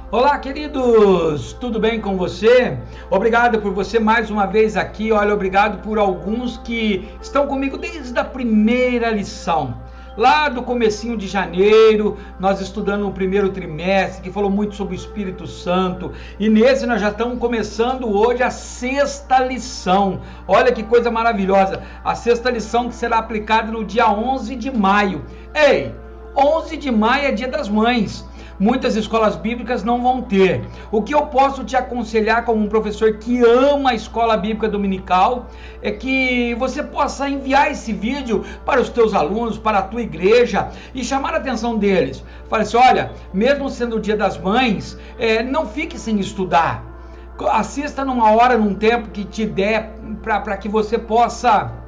Olá, queridos! Tudo bem com você? Obrigado por você mais uma vez aqui. Olha, obrigado por alguns que estão comigo desde a primeira lição. Lá do comecinho de janeiro, nós estudando o primeiro trimestre, que falou muito sobre o Espírito Santo. E nesse nós já estamos começando hoje a sexta lição. Olha que coisa maravilhosa! A sexta lição que será aplicada no dia 11 de maio. Ei, 11 de maio é dia das mães. Muitas escolas bíblicas não vão ter. O que eu posso te aconselhar como um professor que ama a escola bíblica dominical é que você possa enviar esse vídeo para os teus alunos, para a tua igreja e chamar a atenção deles. Fale assim, olha, mesmo sendo o dia das mães, não fique sem estudar. Assista numa hora, num tempo que te der para que você possa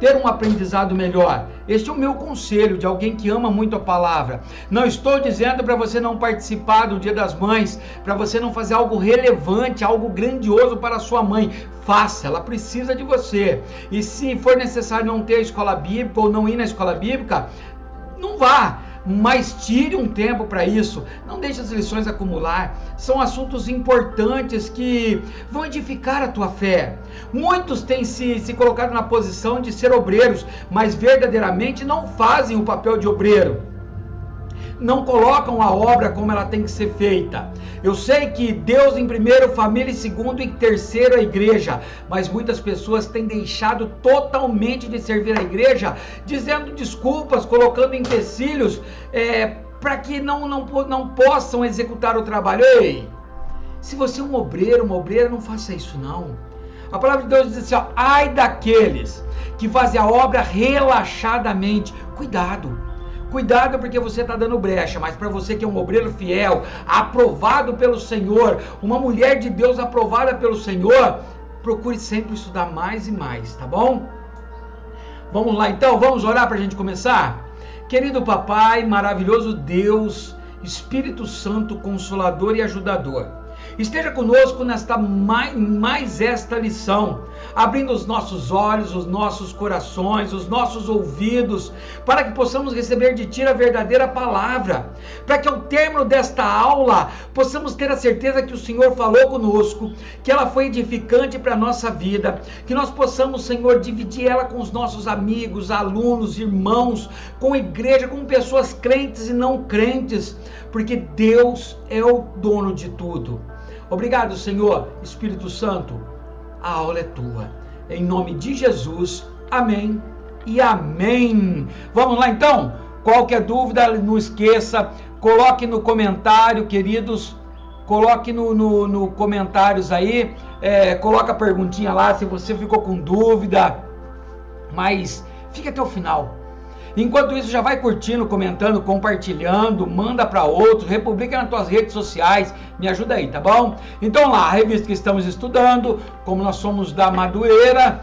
ter um aprendizado melhor. Este é o meu conselho de alguém que ama muito a palavra. Não estou dizendo para você não participar do Dia das Mães, para você não fazer algo relevante, algo grandioso para a sua mãe. Faça, ela precisa de você. E se for necessário não ter a escola bíblica ou não ir na escola bíblica, não vá. Mas tire um tempo para isso, não deixe as lições acumular, são assuntos importantes que vão edificar a tua fé. Muitos têm se colocado na posição de ser obreiros, mas verdadeiramente não fazem o papel de obreiro. Não colocam a obra como ela tem que ser feita. Eu sei que Deus em primeiro, família em segundo e terceiro a igreja, mas muitas pessoas têm deixado totalmente de servir a igreja, dizendo desculpas, colocando empecilhos para que não possam executar o trabalho. Ei, se você é um obreiro, uma obreira, não faça isso não. A palavra de Deus diz assim, ó, ai daqueles que fazem a obra relaxadamente. Cuidado porque você está dando brecha, mas para você que é um obreiro fiel, aprovado pelo Senhor, uma mulher de Deus aprovada pelo Senhor, procure sempre estudar mais e mais, tá bom? Vamos lá então, vamos orar para a gente começar? Querido Papai, maravilhoso Deus, Espírito Santo, Consolador e Ajudador, esteja conosco nesta mais esta lição, abrindo os nossos olhos, os nossos corações, os nossos ouvidos, para que possamos receber de Ti a verdadeira palavra, para que ao término desta aula, possamos ter a certeza que o Senhor falou conosco, que ela foi edificante para a nossa vida, que nós possamos, Senhor, dividir ela com os nossos amigos, alunos, irmãos, com a igreja, com pessoas crentes e não crentes, porque Deus é o dono de tudo. Obrigado, Senhor, Espírito Santo, a aula é tua. Em nome de Jesus, amém e amém. Vamos lá então? Qualquer dúvida, não esqueça, coloque no comentário, queridos, coloque no comentários aí, coloca a perguntinha lá se você ficou com dúvida, mas fique até o final. Enquanto isso, já vai curtindo, comentando, compartilhando, manda para outros, republica nas tuas redes sociais, me ajuda aí, tá bom? Então lá, a revista que estamos estudando, como nós somos da Madureira,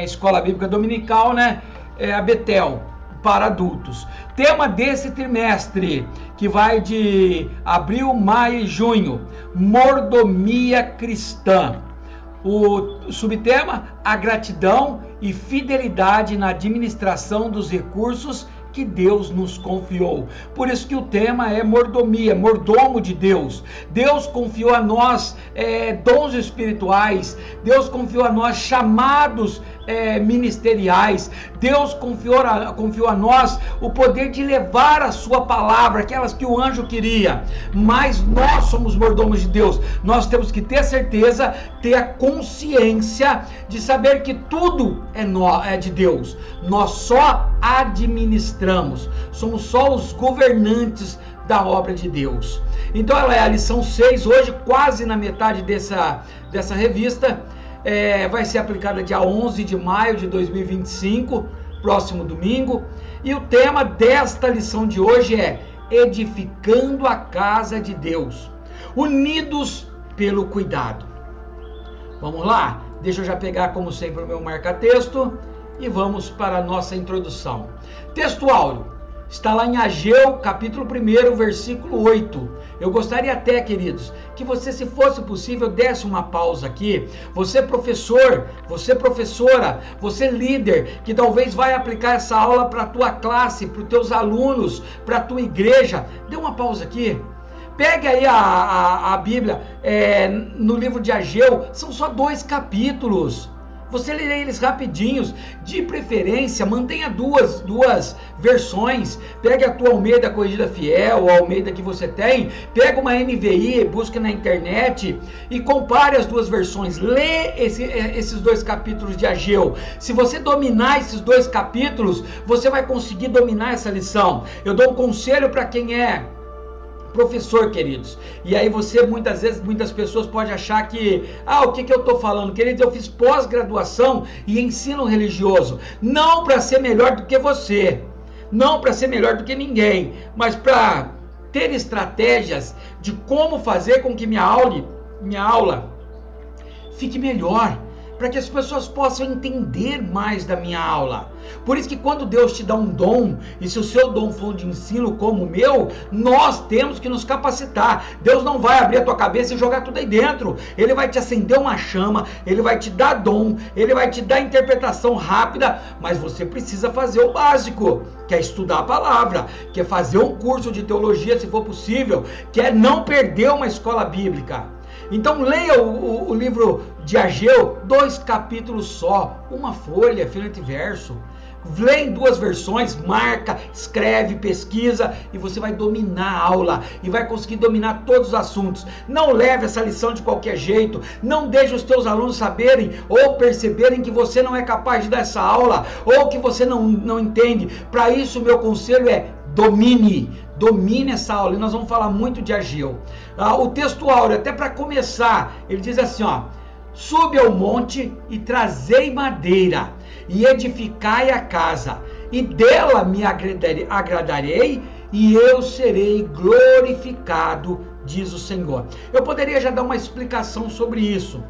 Escola Bíblica Dominical, né? A Betel, para adultos. Tema desse trimestre, que vai de abril, maio e junho, mordomia cristã. O subtema, a gratidão e fidelidade na administração dos recursos que Deus nos confiou. Por isso que o tema é mordomia, mordomo de Deus. Deus confiou a nós dons espirituais, Deus confiou a nós chamados ministeriais, Deus confiou a nós o poder de levar a sua palavra, aquelas que o anjo queria, mas nós somos mordomos de Deus. Nós temos que ter certeza, ter a consciência de saber que tudo é de Deus, nós só administramos, somos só os governantes da obra de Deus. Então ela é a lição 6, hoje quase na metade dessa revista, vai ser aplicada dia 11 de maio de 2025, próximo domingo, e o tema desta lição de hoje é edificando a casa de Deus, unidos pelo cuidado. Vamos lá? Deixa eu já pegar como sempre o meu marca-texto e vamos para a nossa introdução. Texto áureo está lá em Ageu, capítulo 1, versículo 8. Eu gostaria até, queridos, que você, se fosse possível, desse uma pausa aqui. Você professor, você professora, você líder, que talvez vai aplicar essa aula para a tua classe, para os teus alunos, para a tua igreja. Dê uma pausa aqui. Pegue aí a Bíblia, no livro de Ageu, são só 2 capítulos. Você lê eles rapidinhos, de preferência, mantenha duas versões. Pegue a tua Almeida Corrigida Fiel, a Almeida que você tem, pega uma NVI, busque na internet e compare as 2 versões. Lê esses 2 capítulos de Ageu. Se você dominar esses 2 capítulos, você vai conseguir dominar essa lição. Eu dou um conselho para quem é professor, queridos. E aí muitas pessoas podem achar que, o que eu estou falando? Queridos, eu fiz pós-graduação e ensino religioso. Não para ser melhor do que você, não para ser melhor do que ninguém, mas para ter estratégias de como fazer com que minha aula fique melhor, para que as pessoas possam entender mais da minha aula. Por isso que quando Deus te dá um dom, e se o seu dom for de ensino como o meu, nós temos que nos capacitar. Deus não vai abrir a tua cabeça e jogar tudo aí dentro. Ele vai te acender uma chama, Ele vai te dar dom, Ele vai te dar interpretação rápida, mas você precisa fazer o básico, que é estudar a palavra, que é fazer um curso de teologia, se for possível, que é não perder uma escola bíblica. Então leia o livro de Ageu, 2 capítulos só, uma folha, frente e verso. Lê em 2 versões, marca, escreve, pesquisa e você vai dominar a aula e vai conseguir dominar todos os assuntos. Não leve essa lição de qualquer jeito, não deixe os teus alunos saberem ou perceberem que você não é capaz de dar essa aula ou que você não entende. Para isso, o meu conselho é domine essa aula. E nós vamos falar muito de Ageu. O texto áureo, até para começar, ele diz assim, sube ao monte e trazei madeira e edificai a casa, e dela me agradarei e eu serei glorificado, diz o Senhor. Eu poderia já dar uma explicação sobre isso,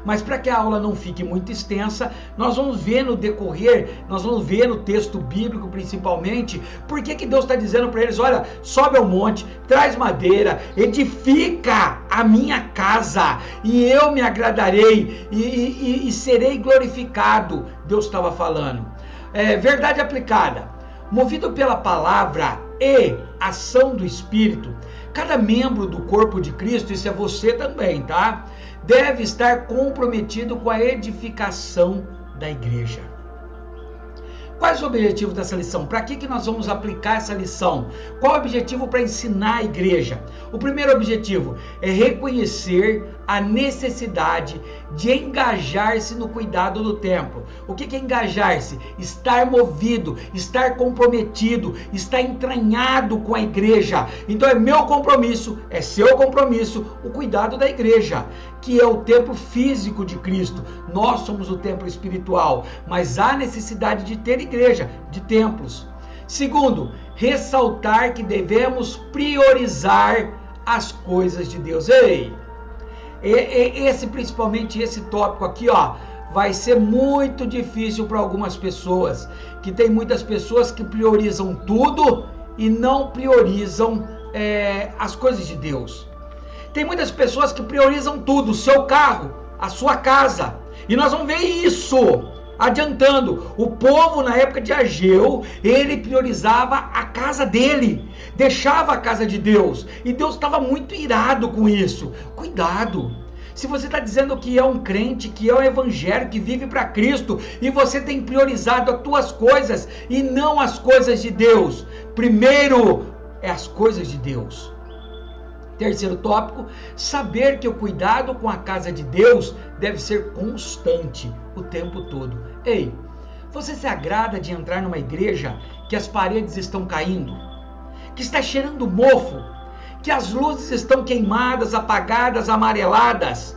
mas para que a aula não fique muito extensa, nós vamos ver no decorrer, nós vamos ver no texto bíblico principalmente, por que Deus está dizendo para eles, olha, sobe ao monte, traz madeira, edifica a minha casa, e eu me agradarei, e serei glorificado, Deus estava falando. Verdade aplicada, movido pela palavra e ação do Espírito, cada membro do corpo de Cristo, isso é você também, tá? Deve estar comprometido com a edificação da igreja. Quais os objetivos dessa lição? Para que nós vamos aplicar essa lição? Qual o objetivo para ensinar a igreja? O primeiro objetivo é reconhecer a necessidade de engajar-se no cuidado do templo. O que é engajar-se? Estar movido, estar comprometido, estar entranhado com a igreja. Então é meu compromisso, é seu compromisso, o cuidado da igreja, que é o templo físico de Cristo. Nós somos o templo espiritual, mas há necessidade de ter igreja, de templos. Segundo, ressaltar que priorizar as coisas de Deus. Principalmente esse tópico aqui, vai ser muito difícil para algumas pessoas, que tem muitas pessoas que priorizam tudo e não priorizam as coisas de Deus. Tem muitas pessoas que priorizam tudo, o seu carro, a sua casa, e nós vamos ver isso adiantando. O povo na época de Ageu, ele priorizava a casa dele, deixava a casa de Deus, e Deus estava muito irado com isso. Cuidado, se você está dizendo que é um crente, que é um evangelho, que vive para Cristo, e você tem priorizado as tuas coisas e não as coisas de Deus, primeiro é as coisas de Deus. Terceiro tópico, saber que o cuidado com a casa de Deus deve ser constante o tempo todo. Você se agrada de entrar numa igreja que as paredes estão caindo, que está cheirando mofo, que as luzes estão queimadas, apagadas, amareladas,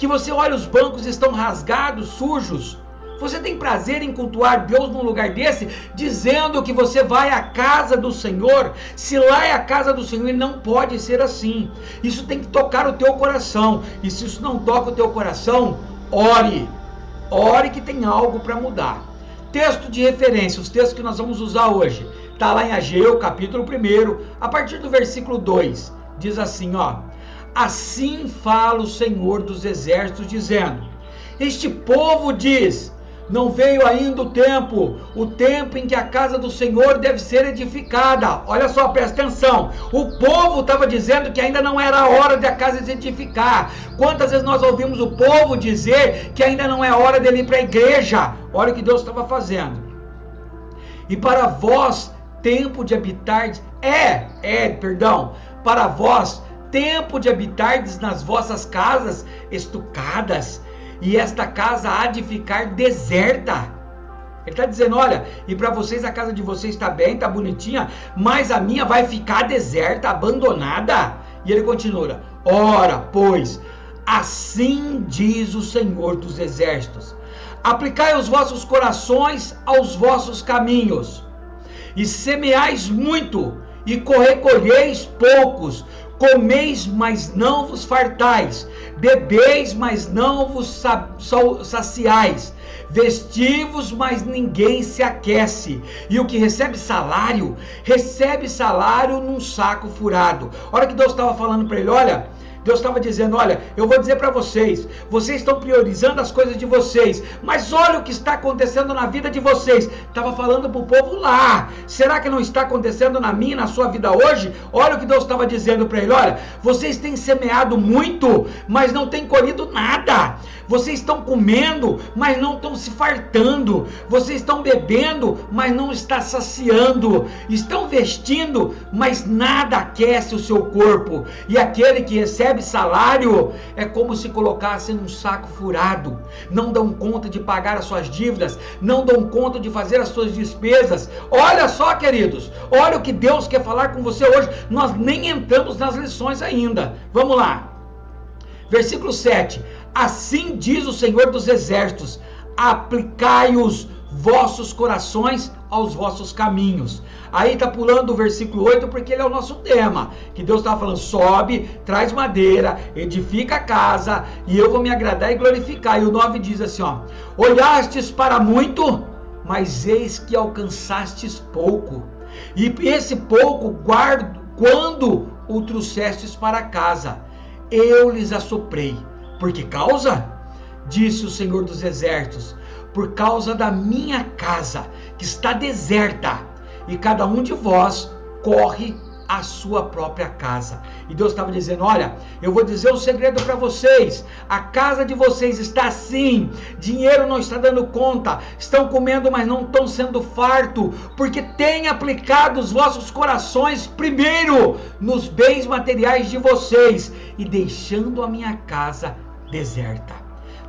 que você olha os bancos estão rasgados, sujos? Você tem prazer em cultuar Deus num lugar desse, dizendo que você vai à casa do Senhor? Se lá é a casa do Senhor, não pode ser assim. Isso tem que tocar o teu coração. E se isso não toca o teu coração, ore. Ore que tem algo para mudar. Texto de referência, os textos que nós vamos usar hoje. Está lá em Ageu, capítulo 1, a partir do versículo 2. Diz assim, assim fala o Senhor dos exércitos, dizendo, este povo diz, não veio ainda o tempo em que a casa do Senhor deve ser edificada. Olha só, presta atenção, o povo estava dizendo que ainda não era a hora de a casa se edificar. Quantas vezes nós ouvimos o povo dizer que ainda não é hora dele ir para a igreja? Olha o que Deus estava fazendo. E para vós, tempo de habitar, para vós, tempo de habitardes nas vossas casas estucadas, e esta casa há de ficar deserta. Ele está dizendo, olha, e para vocês a casa de vocês está bem, está bonitinha, mas a minha vai ficar deserta, abandonada. E ele continua, ora, pois, assim diz o Senhor dos Exércitos, aplicai os vossos corações aos vossos caminhos, e semeais muito, e recolheis poucos, comeis, mas não vos fartais, bebeis, mas não vos saciais, vestivos, mas ninguém se aquece, e o que recebe salário num saco furado. Olha que Deus estava falando para ele, olha, Deus estava dizendo, olha, eu vou dizer para vocês estão priorizando as coisas de vocês, mas olha o que está acontecendo na vida de vocês. Estava falando para o povo lá, será que não está acontecendo na minha, na sua vida hoje? Olha o que Deus estava dizendo para ele, olha, vocês têm semeado muito, mas não têm colhido nada. Vocês estão comendo, mas não estão se fartando. Vocês estão bebendo, mas não está saciando. Estão vestindo, mas nada aquece o seu corpo. E aquele que recebe salário é como se colocasse num saco furado. Não dão conta de pagar as suas dívidas, não dão conta de fazer as suas despesas. Olha só, queridos, olha o que Deus quer falar com você hoje. Nós nem entramos nas lições ainda. Vamos lá. Versículo 7. Assim diz o Senhor dos Exércitos, aplicai os vossos corações aos vossos caminhos. Aí está pulando o versículo 8 porque ele é o nosso tema, que Deus estava falando, sobe, traz madeira, edifica a casa e eu vou me agradar e glorificar. E o 9 diz assim, ó, olhastes para muito, mas eis que alcançastes pouco, e esse pouco guardo quando o trouxestes para casa, eu lhes assoprei. Por que causa? Disse o Senhor dos Exércitos, por causa da minha casa, que está deserta, e cada um de vós corre a sua própria casa. E Deus estava dizendo, olha, eu vou dizer um segredo para vocês, a casa de vocês está assim, dinheiro não está dando conta, estão comendo, mas não estão sendo farto, porque têm aplicado os vossos corações primeiro nos bens materiais de vocês, e deixando a minha casa deserta.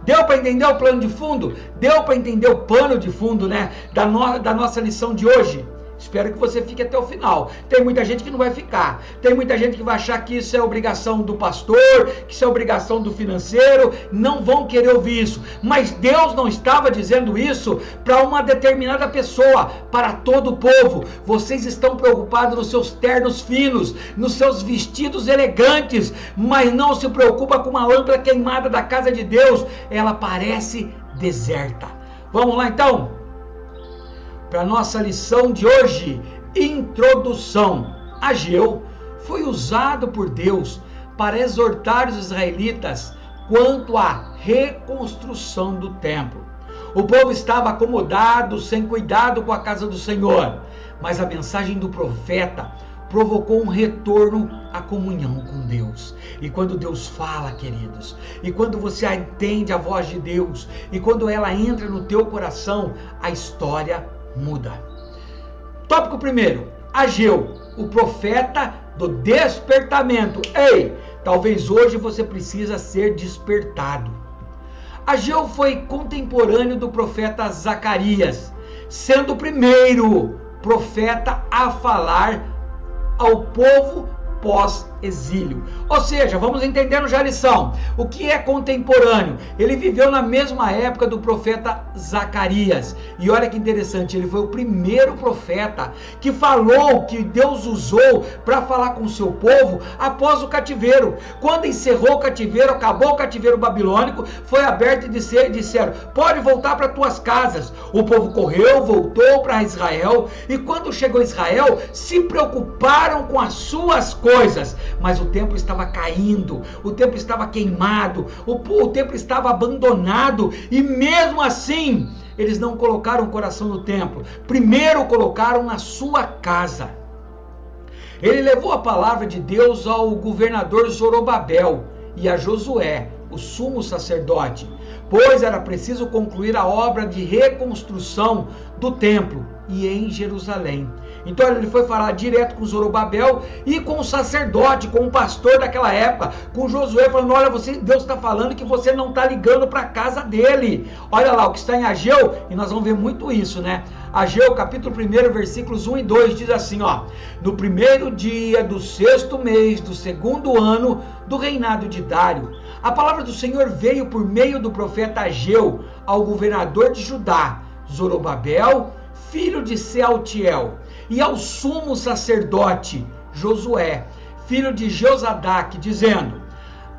Deu para entender o plano de fundo? Deu para entender o pano de fundo, né, da nossa lição de hoje? Espero que você fique até o final. Tem muita gente que não vai ficar. Tem muita gente que vai achar que isso é obrigação do pastor, que isso é obrigação do financeiro. Não vão querer ouvir isso. Mas Deus não estava dizendo isso para uma determinada pessoa, para todo o povo. Vocês estão preocupados nos seus ternos finos, nos seus vestidos elegantes, mas não se preocupa com uma lâmpada queimada da casa de Deus. Ela parece deserta. Vamos lá então? Para a nossa lição de hoje, introdução. Ageu foi usado por Deus para exortar os israelitas quanto à reconstrução do templo. O povo estava acomodado, sem cuidado com a casa do Senhor, mas a mensagem do profeta provocou um retorno à comunhão com Deus. E quando Deus fala, queridos, e quando você entende a voz de Deus, e quando ela entra no teu coração, a história muda. Tópico primeiro, Ageu, o profeta do despertamento. Ei, talvez hoje você precisa ser despertado. Ageu foi contemporâneo do profeta Zacarias, sendo o primeiro profeta a falar ao povo pós-exílio. Ou seja, vamos entendendo já a lição. O que é contemporâneo? Ele viveu na mesma época do profeta Zacarias. E olha que interessante, ele foi o primeiro profeta que falou, que Deus usou para falar com o seu povo após o cativeiro. Quando encerrou o cativeiro, acabou o cativeiro babilônico, foi aberto e disseram, pode voltar para tuas casas. O povo correu, voltou para Israel, e quando chegou a Israel, se preocuparam com as suas coisas, mas o templo estava caindo, o templo estava queimado, o templo estava abandonado, e mesmo assim eles não colocaram o coração no templo. Primeiro colocaram na sua casa. Ele levou a palavra de Deus ao governador Zorobabel e a Josué, o sumo sacerdote, pois era preciso concluir a obra de reconstrução do templo e em Jerusalém. Então ele foi falar direto com Zorobabel e com o sacerdote, com o pastor daquela época, com Josué, falando: olha, Deus está falando que você não está ligando para a casa dele. Olha lá, o que está em Ageu, e nós vamos ver muito isso, né? Ageu, capítulo 1, versículos 1 e 2, diz assim, ó: no primeiro dia do 6º mês do 2º ano do reinado de Dário, a palavra do Senhor veio por meio do profeta Ageu ao governador de Judá, Zorobabel, filho de Sealtiel, e ao sumo sacerdote Josué, filho de Josadaque, dizendo: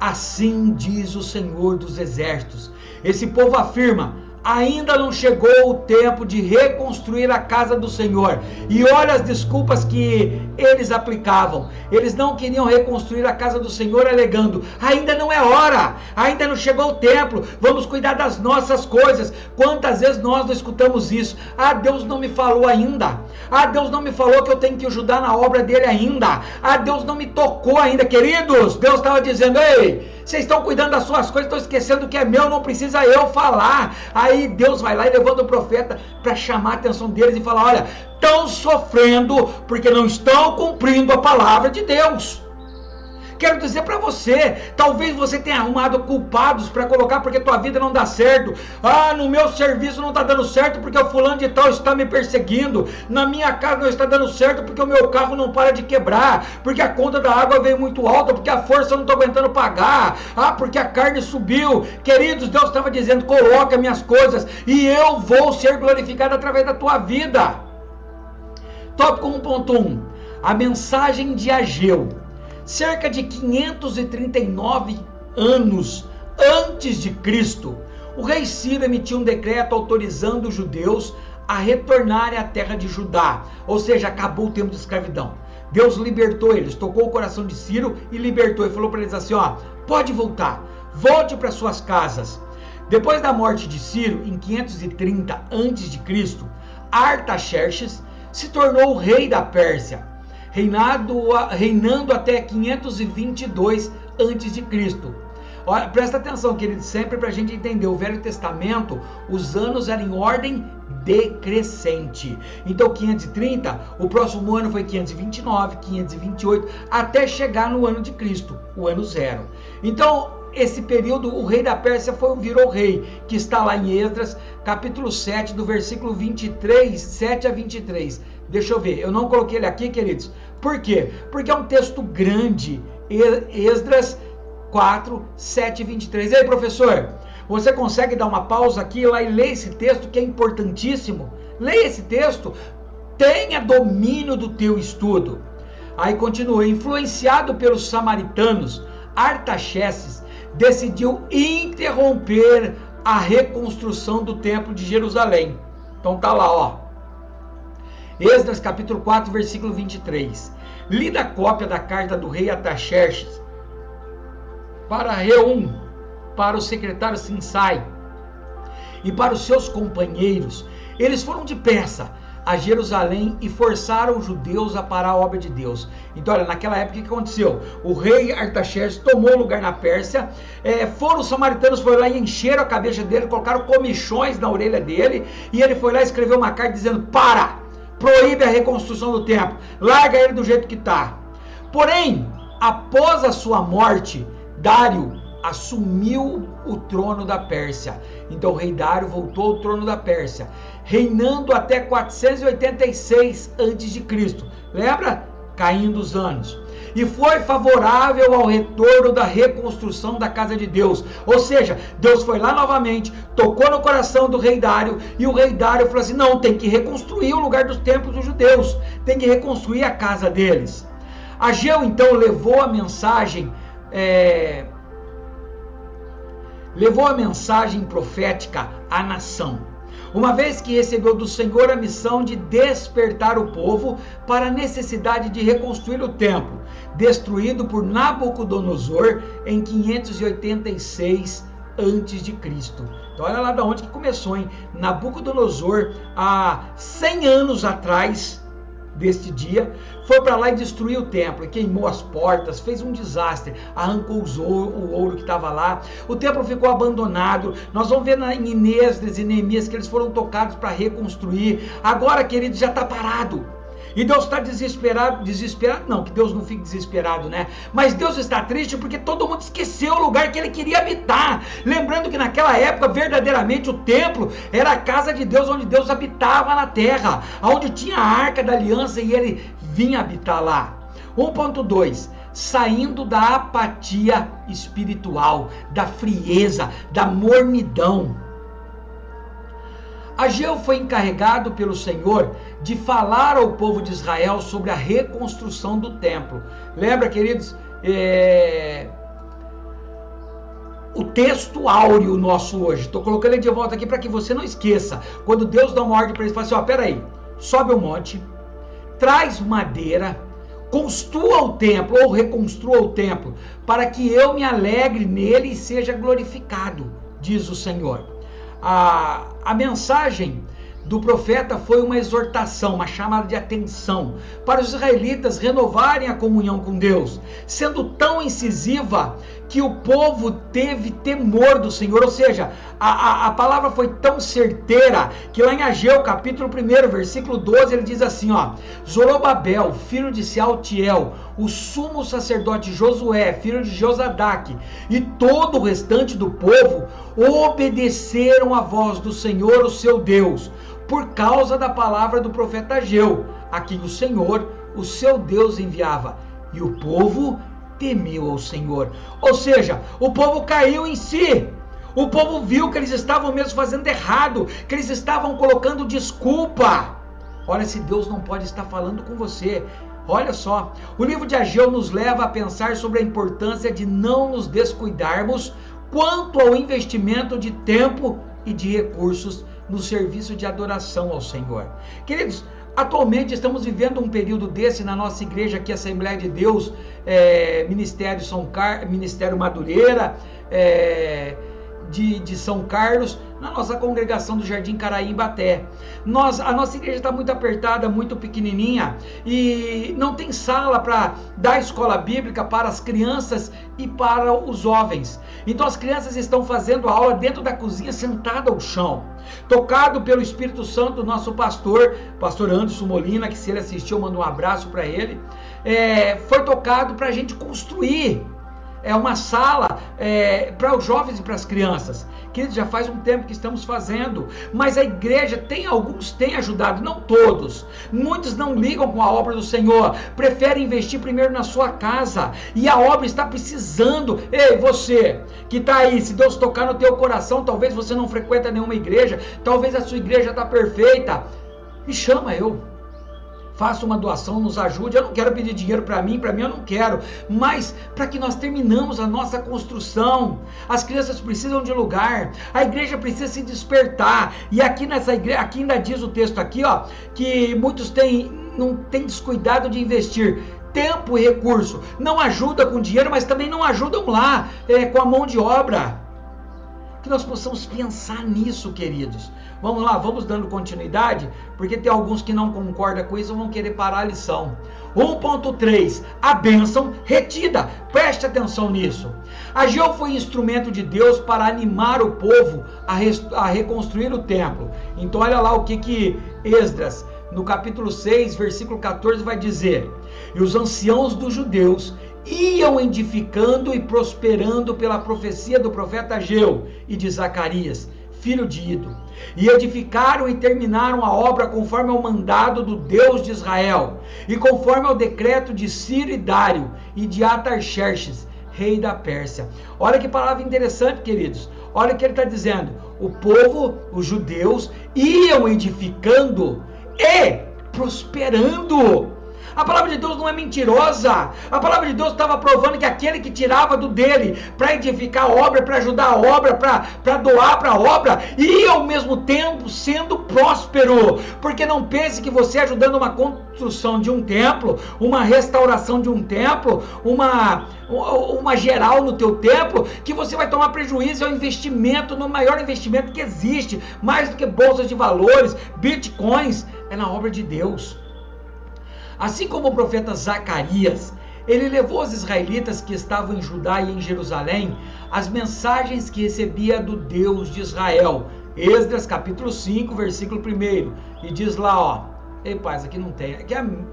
assim diz o Senhor dos exércitos, esse povo afirma: ainda não chegou o tempo de reconstruir a casa do Senhor. E olha as desculpas que eles aplicavam. Eles não queriam reconstruir a casa do Senhor, alegando: ainda não é hora, ainda não chegou o tempo, vamos cuidar das nossas coisas. Quantas vezes nós não escutamos isso? Ah, Deus não me falou ainda. Ah, Deus não me falou que eu tenho que ajudar na obra dele ainda. Ah, Deus não me tocou ainda. Queridos, Deus estava dizendo: ei, vocês estão cuidando das suas coisas, estão esquecendo que é meu, não precisa eu falar. Aí Deus vai lá e levanta o profeta para chamar a atenção deles e falar: olha, estão sofrendo porque não estão cumprindo a palavra de Deus. Quero dizer para você, talvez você tenha arrumado culpados para colocar porque tua vida não dá certo. Ah, no meu serviço não está dando certo porque o fulano de tal está me perseguindo. Na minha casa não está dando certo porque o meu carro não para de quebrar. Porque a conta da água veio muito alta, porque a força eu não estou aguentando pagar. Ah, porque a carne subiu. Queridos, Deus estava dizendo: coloca minhas coisas e eu vou ser glorificado através da tua vida. Tópico 1.1. A mensagem de Ageu. Cerca de 539 anos antes de Cristo, o rei Ciro emitiu um decreto autorizando os judeus a retornarem à terra de Judá, ou seja, acabou o tempo de escravidão. Deus libertou eles, tocou o coração de Ciro e libertou, e falou para eles assim: ó, pode voltar, volte para suas casas. Depois da morte de Ciro, em 530 a.C., Artaxerxes se tornou o rei da Pérsia, reinando até 522 a.C. Olha, presta atenção, queridos, sempre para a gente entender. O Velho Testamento, os anos eram em ordem decrescente. Então 530, o próximo ano foi 529, 528, até chegar no ano de Cristo, o ano 0. Então, esse período, o rei da Pérsia virou rei, que está lá em Esdras, capítulo 7, do versículo 23, 7 a 23. Deixa eu ver, eu não coloquei ele aqui, queridos. Por quê? Porque é um texto grande. Esdras 4, 7 e 23. E aí, professor, você consegue dar uma pausa aqui lá e ler esse texto que é importantíssimo? Leia esse texto, tenha domínio do teu estudo. Aí continua: influenciado pelos samaritanos, Artaxerxes decidiu interromper a reconstrução do templo de Jerusalém. Então tá lá, ó. Esdras capítulo 4, versículo 23. Lida a cópia da carta do rei Artaxerxes para Reum, para o secretário Sinsai e para os seus companheiros. Eles foram depressa a Jerusalém e forçaram os judeus a parar a obra de Deus. Então, olha, naquela época o que aconteceu? O rei Artaxerxes tomou lugar na Pérsia, os samaritanos foram lá e encheram a cabeça dele, colocaram comichões na orelha dele, e ele foi lá e escreveu uma carta dizendo: para! Proíbe a reconstrução do templo, larga ele do jeito que está. Porém, após a sua morte, Dário assumiu o trono da Pérsia. Então o rei Dário voltou ao trono da Pérsia, reinando até 486 a.C. Lembra? Caindo os anos. E foi favorável ao retorno da reconstrução da casa de Deus. Ou seja, Deus foi lá novamente, tocou no coração do rei Dário, e o rei Dário falou assim: não, tem que reconstruir o lugar dos templos dos judeus, tem que reconstruir a casa deles. Ageu então levou a mensagem profética à nação, uma vez que recebeu do Senhor a missão de despertar o povo para a necessidade de reconstruir o templo, destruído por Nabucodonosor em 586 antes de Cristo. Então olha lá da onde que começou, hein? Nabucodonosor, há 100 anos atrás deste dia, foi para lá e destruiu o templo, queimou as portas, fez um desastre, arrancou o ouro que estava lá, o templo ficou abandonado. Nós vamos ver em Esdras e Neemias que eles foram tocados para reconstruir. Agora, querido, já está parado. E Deus está desesperado não, que Deus não fique desesperado, né? Mas Deus está triste porque todo mundo esqueceu o lugar que ele queria habitar. Lembrando que naquela época, verdadeiramente, o templo era a casa de Deus, onde Deus habitava na terra, onde tinha a arca da aliança e ele vinha habitar lá. 1.2, saindo da apatia espiritual, da frieza, da mornidão. Ageu foi encarregado pelo Senhor de falar ao povo de Israel sobre a reconstrução do templo. Lembra, queridos, o texto áureo nosso hoje, estou colocando ele de volta aqui para que você não esqueça. Quando Deus dá uma ordem para ele, fala assim, peraí, sobe o monte, traz madeira, construa o templo ou reconstrua o templo, para que eu me alegre nele e seja glorificado, diz o Senhor. A mensagem do profeta foi uma exortação, uma chamada de atenção para os israelitas renovarem a comunhão com Deus, sendo tão incisiva que o povo teve temor do Senhor. Ou seja, a palavra foi tão certeira que lá em Ageu capítulo 1, versículo 12, ele diz assim, Zorobabel, filho de Sealtiel, o sumo sacerdote Josué, filho de Josadaque, e todo o restante do povo obedeceram a voz do Senhor, o seu Deus, por causa da palavra do profeta Ageu, a quem o Senhor, o seu Deus, enviava. E o povo temeu ao Senhor. Ou seja, o povo caiu em si. O povo viu que eles estavam mesmo fazendo errado, que eles estavam colocando desculpa. Olha, se Deus não pode estar falando com você. Olha só, o livro de Ageu nos leva a pensar sobre a importância de não nos descuidarmos quanto ao investimento de tempo e de recursos no serviço de adoração ao Senhor. Queridos, atualmente estamos vivendo um período desse na nossa igreja aqui, Assembleia de Deus, Ministério Madureira, de São Carlos, na nossa congregação do Jardim Caraí, em Baté. A nossa igreja está muito apertada, muito pequenininha, e não tem sala para dar escola bíblica para as crianças e para os jovens. Então as crianças estão fazendo a aula dentro da cozinha, sentada ao chão. Tocado pelo Espírito Santo, do nosso pastor Anderson Molina, que se ele assistiu, manda um abraço para ele, foi tocado para a gente construir uma sala para os jovens e para as crianças. Queridos, já faz um tempo que estamos fazendo, mas a igreja alguns têm ajudado, não todos. Muitos não ligam com a obra do Senhor, preferem investir primeiro na sua casa, e a obra está precisando. Ei, você que está aí, se Deus tocar no teu coração, talvez você não frequenta nenhuma igreja, talvez a sua igreja está perfeita, me chama, faça uma doação, nos ajude. Eu não quero pedir dinheiro para mim eu não quero, mas para que nós terminamos a nossa construção. As crianças precisam de lugar, a igreja precisa se despertar, e aqui nessa igreja, aqui ainda diz o texto aqui, que muitos não têm descuidado de investir tempo e recurso, não ajuda com dinheiro, mas também não ajudam lá com a mão de obra. Que nós possamos pensar nisso, queridos. Vamos lá, vamos dando continuidade, porque tem alguns que não concordam com isso e vão querer parar a lição. 1.3, a bênção retida. Preste atenção nisso. Ageu foi instrumento de Deus para animar o povo a reconstruir o templo. Então olha lá o que Esdras, no capítulo 6, versículo 14, vai dizer. E os anciãos dos judeus iam edificando e prosperando pela profecia do profeta Ageu e de Zacarias, filho de Ido, e edificaram e terminaram a obra conforme ao mandado do Deus de Israel, e conforme ao decreto de Ciro e Dário e de Atarxerxes, rei da Pérsia. Olha que palavra interessante, queridos. Olha o que ele está dizendo. O povo, os judeus, iam edificando e prosperando. A palavra de Deus não é mentirosa. A palavra de Deus estava provando que aquele que tirava do dele para edificar a obra, para ajudar a obra, para doar para a obra, e ao mesmo tempo sendo próspero. Porque não pense que você ajudando uma construção de um templo, uma restauração de um templo, uma geral no teu templo, que você vai tomar prejuízo. É o investimento, no maior investimento que existe, mais do que bolsas de valores, bitcoins, é na obra de Deus. Assim como o profeta Zacarias, ele levou os israelitas que estavam em Judá e em Jerusalém as mensagens que recebia do Deus de Israel. Esdras capítulo 5, versículo 1, e diz lá, ó, ei paz, aqui não tem,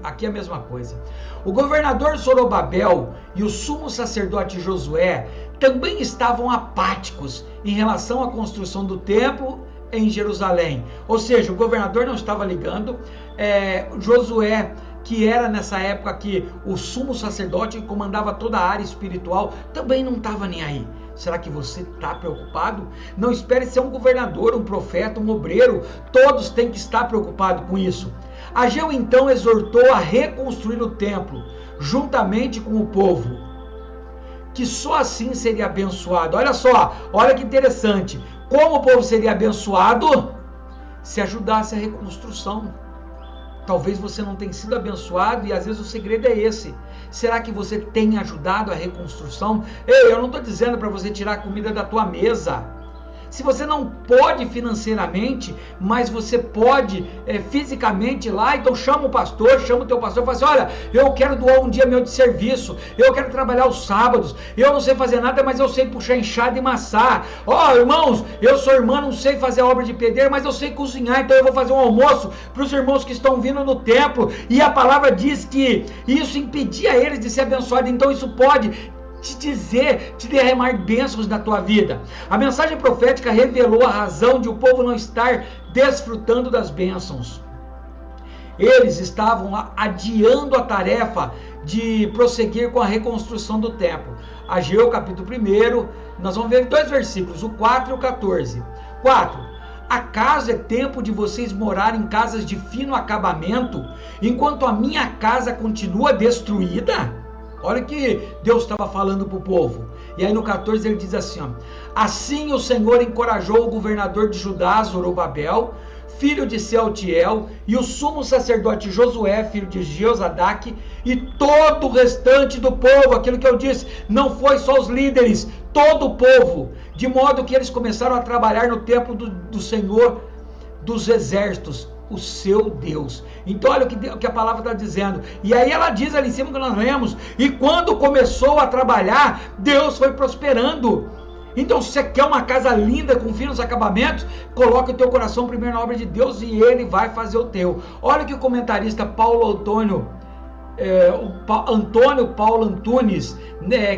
aqui é a mesma coisa. O governador Zorobabel e o sumo sacerdote Josué também estavam apáticos em relação à construção do templo em Jerusalém. Ou seja, o governador não estava ligando, Josué, que era nessa época que o sumo sacerdote comandava toda a área espiritual, também não estava nem aí. Será que você está preocupado? Não espere ser um governador, um profeta, um obreiro. Todos têm que estar preocupados com isso. Ageu então exortou a reconstruir o templo, juntamente com o povo, que só assim seria abençoado. Olha só, olha que interessante. Como o povo seria abençoado? Se ajudasse a reconstrução. Talvez você não tenha sido abençoado e às vezes o segredo é esse. Será que você tem ajudado a reconstrução? Ei, eu não estou dizendo para você tirar a comida da tua mesa. Se você não pode financeiramente, mas você pode fisicamente ir lá, então chama o pastor, chama o teu pastor e fala assim, olha, eu quero doar um dia meu de serviço, eu quero trabalhar os sábados, eu não sei fazer nada, mas eu sei puxar enxada e massar. Ó, irmãos, eu sou irmã, não sei fazer obra de pedreiro, mas eu sei cozinhar, então eu vou fazer um almoço para os irmãos que estão vindo no templo. E a palavra diz que isso impedia eles de ser abençoados, então isso pode te derramar bênçãos na tua vida. A mensagem profética revelou a razão de o povo não estar desfrutando das bênçãos. Eles estavam adiando a tarefa de prosseguir com a reconstrução do templo. Ageu capítulo 1, nós vamos ver 2 versículos, o 4 e o 14. 4. Acaso é tempo de vocês morarem em casas de fino acabamento, enquanto a minha casa continua destruída? Olha o que Deus estava falando para o povo. E aí no 14 ele diz assim, ó, assim o Senhor encorajou o governador de Judá, Zorobabel, filho de Sealtiel, e o sumo sacerdote Josué, filho de Jeozadak, e todo o restante do povo. Aquilo que eu disse, não foi só os líderes, todo o povo, de modo que eles começaram a trabalhar no templo do Senhor dos exércitos, o seu Deus. Então olha o que a palavra está dizendo. E aí ela diz ali em cima que nós lemos, e quando começou a trabalhar, Deus foi prosperando. Então se você quer uma casa linda com finos acabamentos, coloca o teu coração primeiro na obra de Deus e Ele vai fazer o teu. Olha o que o comentarista Antônio Paulo Antunes,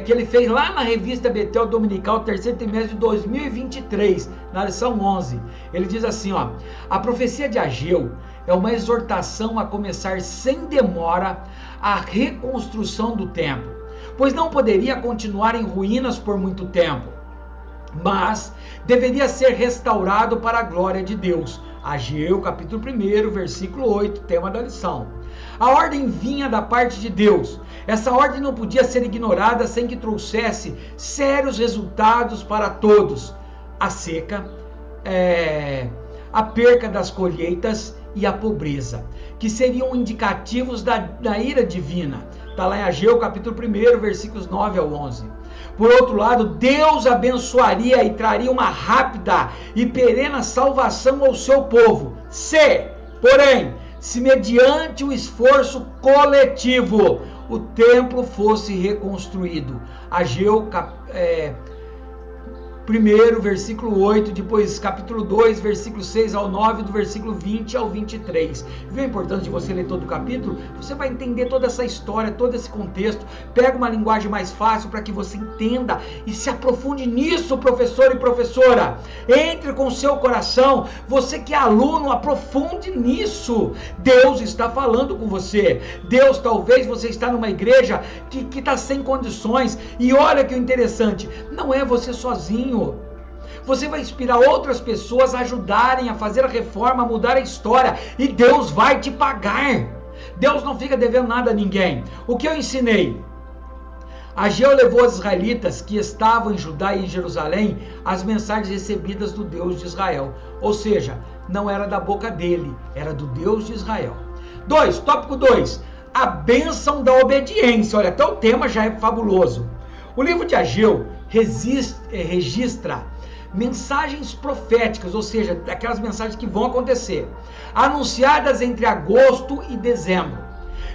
que ele fez lá na revista Betel Dominical, terceiro trimestre de 2023, na lição 11. Ele diz assim, ó, a profecia de Ageu é uma exortação a começar sem demora a reconstrução do templo, pois não poderia continuar em ruínas por muito tempo, mas deveria ser restaurado para a glória de Deus. Ageu capítulo 1, versículo 8, tema da lição. A ordem vinha da parte de Deus. Essa ordem não podia ser ignorada sem que trouxesse sérios resultados para todos. A seca, a perca das colheitas e a pobreza, que seriam indicativos da ira divina. Está lá em Ageu capítulo 1, versículos 9 ao 11. Por outro lado, Deus abençoaria e traria uma rápida e perene salvação ao seu povo, porém, se mediante o esforço coletivo o templo fosse reconstruído. Ageu 1, versículo 8, depois capítulo 2, versículo 6 ao 9, do versículo 20 ao 23. Viu a importância de você ler todo o capítulo? Você vai entender toda essa história, todo esse contexto. Pega uma linguagem mais fácil para que você entenda e se aprofunde nisso, professor e professora. Entre com o seu coração. Você que é aluno, aprofunde nisso. Deus está falando com você. Deus, talvez você está numa igreja que está sem condições. E olha que o interessante, não é você sozinho. Você vai inspirar outras pessoas a ajudarem a fazer a reforma, a mudar a história, e Deus vai te pagar. Deus não fica devendo nada a ninguém. O que eu ensinei? Ageu levou aos israelitas que estavam em Judá e em Jerusalém as mensagens recebidas do Deus de Israel. Ou seja, não era da boca dele, era do Deus de Israel. Tópico 2. A bênção da obediência. Olha, até o tema já é fabuloso. O livro de Ageu registra mensagens proféticas, ou seja, aquelas mensagens que vão acontecer, anunciadas entre agosto e dezembro.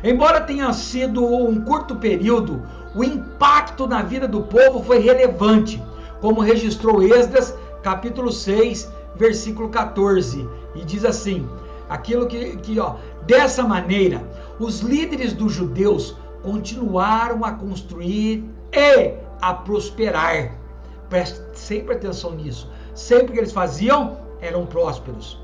Embora tenha sido um curto período, o impacto na vida do povo foi relevante, como registrou Esdras, capítulo 6, versículo 14, e diz assim, dessa maneira, os líderes dos judeus continuaram a construir e a prosperar. Preste sempre atenção nisso. Sempre que eles faziam, eram prósperos.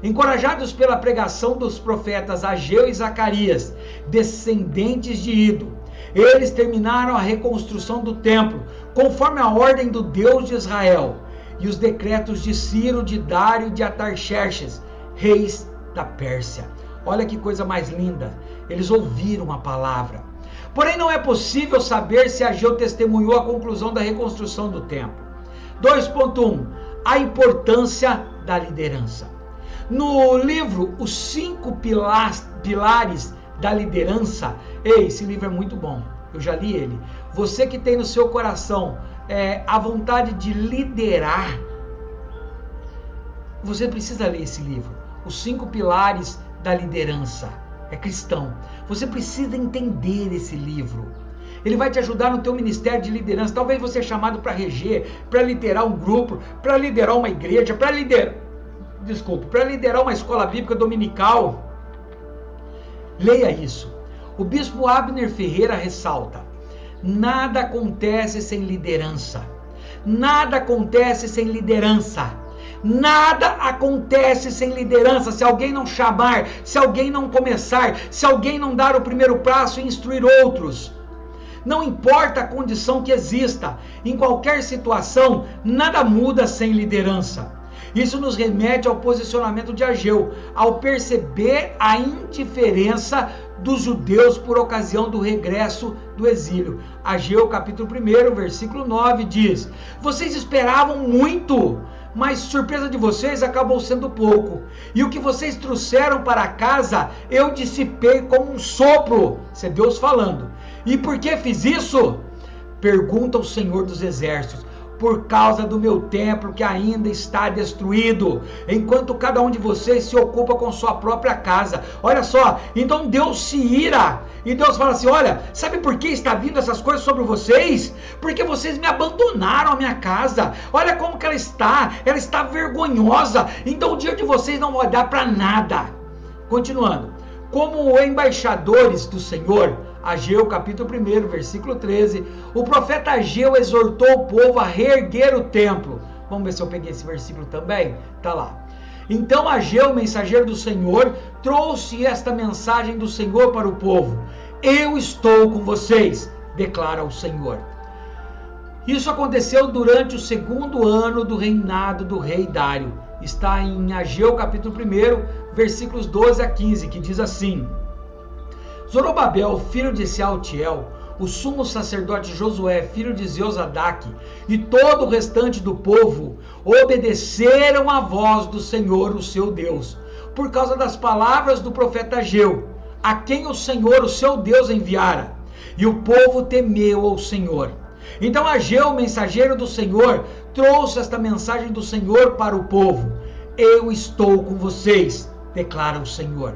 Encorajados pela pregação dos profetas Ageu e Zacarias, descendentes de Ido, eles terminaram a reconstrução do templo, conforme a ordem do Deus de Israel, e os decretos de Ciro, de Dário e de Atarxerxes, reis da Pérsia. Olha que coisa mais linda. Eles ouviram a palavra. Porém, não é possível saber se Ageu testemunhou a conclusão da reconstrução do templo. 2.1. A importância da liderança. No livro Os 5 Pilares da Liderança, esse livro é muito bom, eu já li ele. Você que tem no seu coração a vontade de liderar, você precisa ler esse livro. Os 5 Pilares da Liderança. É cristão. Você precisa entender esse livro. Ele vai te ajudar no teu ministério de liderança. Talvez você é chamado para reger, para liderar um grupo, para liderar uma igreja, para liderar uma escola bíblica dominical. Leia isso. O bispo Abner Ferreira ressalta: nada acontece sem liderança. Nada acontece sem liderança. Nada acontece sem liderança. Se alguém não chamar, se alguém não começar, se alguém não dar o primeiro passo e instruir outros. Não importa a condição que exista, em qualquer situação, nada muda sem liderança. Isso nos remete ao posicionamento de Ageu, ao perceber a indiferença dos judeus por ocasião do regresso do exílio. Ageu capítulo 1, versículo 9 diz: vocês esperavam muito, mas surpresa de vocês acabou sendo pouco. E o que vocês trouxeram para casa, eu dissipei como um sopro. Isso é Deus falando. E por que fiz isso? Pergunta o Senhor dos Exércitos. Por causa do meu templo que ainda está destruído, enquanto cada um de vocês se ocupa com sua própria casa. Olha só, então Deus se ira, e Deus fala assim: olha, sabe por que está vindo essas coisas sobre vocês? Porque vocês me abandonaram a minha casa. Olha como que ela está vergonhosa, então o dia de vocês não vai dar para nada. Continuando, como embaixadores do Senhor, Ageu capítulo 1, versículo 13, o profeta Ageu exortou o povo a reerguer o templo. Vamos ver se eu peguei esse versículo também? Tá lá. Então Ageu, mensageiro do Senhor, trouxe esta mensagem do Senhor para o povo: eu estou com vocês, declara o Senhor. Isso aconteceu durante o 2º ano do reinado do rei Dário. Está em Ageu capítulo 1, versículos 12 a 15, que diz assim: Zorobabel, filho de Sealtiel, o sumo sacerdote Josué, filho de Zeozadaque, e todo o restante do povo obedeceram à voz do Senhor, o seu Deus, por causa das palavras do profeta Ageu, a quem o Senhor, o seu Deus, enviara. E o povo temeu ao Senhor. Então Ageu, mensageiro do Senhor, trouxe esta mensagem do Senhor para o povo: eu estou com vocês, declara o Senhor.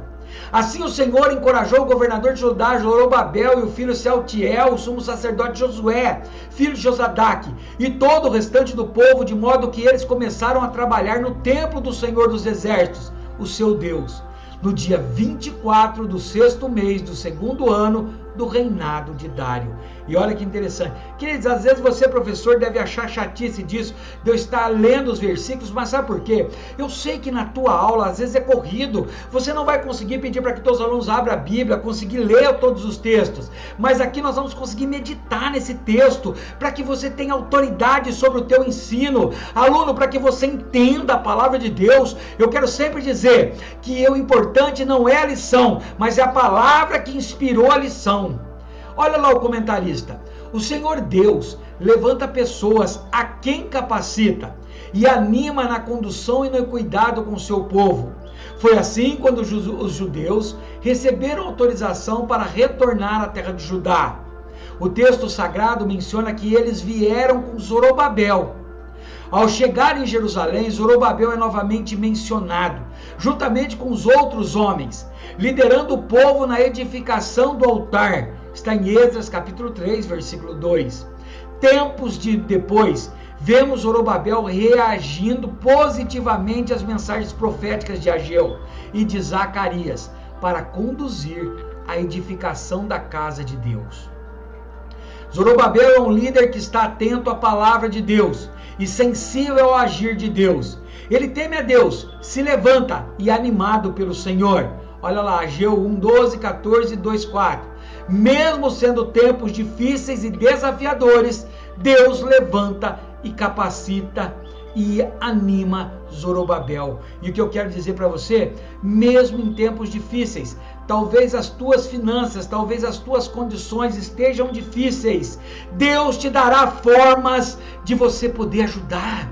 Assim o Senhor encorajou o governador de Judá, Zorobabel, e o filho Sealtiel, o sumo sacerdote Josué, filho de Josadaque, e todo o restante do povo, de modo que eles começaram a trabalhar no templo do Senhor dos Exércitos, o seu Deus, no dia 24 do 6º mês do 2º ano do reinado de Dário. E olha que interessante. Queridos, às vezes você, professor, deve achar chatice disso, de eu estar lendo os versículos, mas sabe por quê? Eu sei que na tua aula, às vezes é corrido, você não vai conseguir pedir para que todos os alunos abram a Bíblia, conseguir ler todos os textos, mas aqui nós vamos conseguir meditar nesse texto, para que você tenha autoridade sobre o teu ensino. Aluno, para que você entenda a palavra de Deus, eu quero sempre dizer que o importante não é a lição, mas é a palavra que inspirou a lição. Olha lá o comentarista. O Senhor Deus levanta pessoas a quem capacita e anima na condução e no cuidado com o seu povo. Foi assim quando os judeus receberam autorização para retornar à terra de Judá. O texto sagrado menciona que eles vieram com Zorobabel. Ao chegar em Jerusalém, Zorobabel é novamente mencionado, juntamente com os outros homens, liderando o povo na edificação do altar. Está em Esdras capítulo 3, versículo 2. Tempos depois, vemos Zorobabel reagindo positivamente às mensagens proféticas de Ageu e de Zacarias para conduzir a edificação da casa de Deus. Zorobabel é um líder que está atento à palavra de Deus e sensível ao agir de Deus. Ele teme a Deus, se levanta e é animado pelo Senhor. Olha lá, Ageu 1:12, 14 e 2:4. Mesmo sendo tempos difíceis e desafiadores, Deus levanta e capacita e anima Zorobabel. E o que eu quero dizer para você, mesmo em tempos difíceis, talvez as tuas finanças, talvez as tuas condições estejam difíceis, Deus te dará formas de você poder ajudar.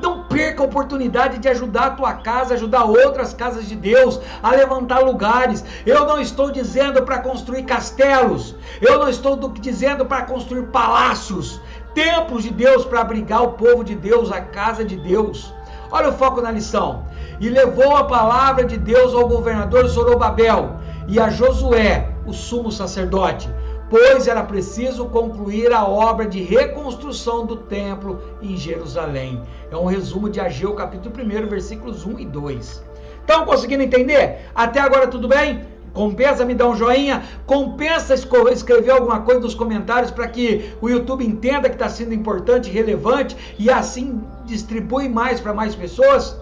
Não perca a oportunidade de ajudar a tua casa, ajudar outras casas de Deus a levantar lugares. Eu não estou dizendo para construir castelos, eu não estou dizendo para construir palácios, templos de Deus para abrigar o povo de Deus, a casa de Deus. Olha o foco na lição. E levou a palavra de Deus ao governador Zorobabel e a Josué, o sumo sacerdote, pois era preciso concluir a obra de reconstrução do templo em Jerusalém. É um resumo de Ageu, capítulo 1, versículos 1 e 2. Estão conseguindo entender? Até agora tudo bem? Compensa me dar um joinha? Compensa escrever alguma coisa nos comentários para que o YouTube entenda que está sendo importante, relevante e assim distribui mais para mais pessoas?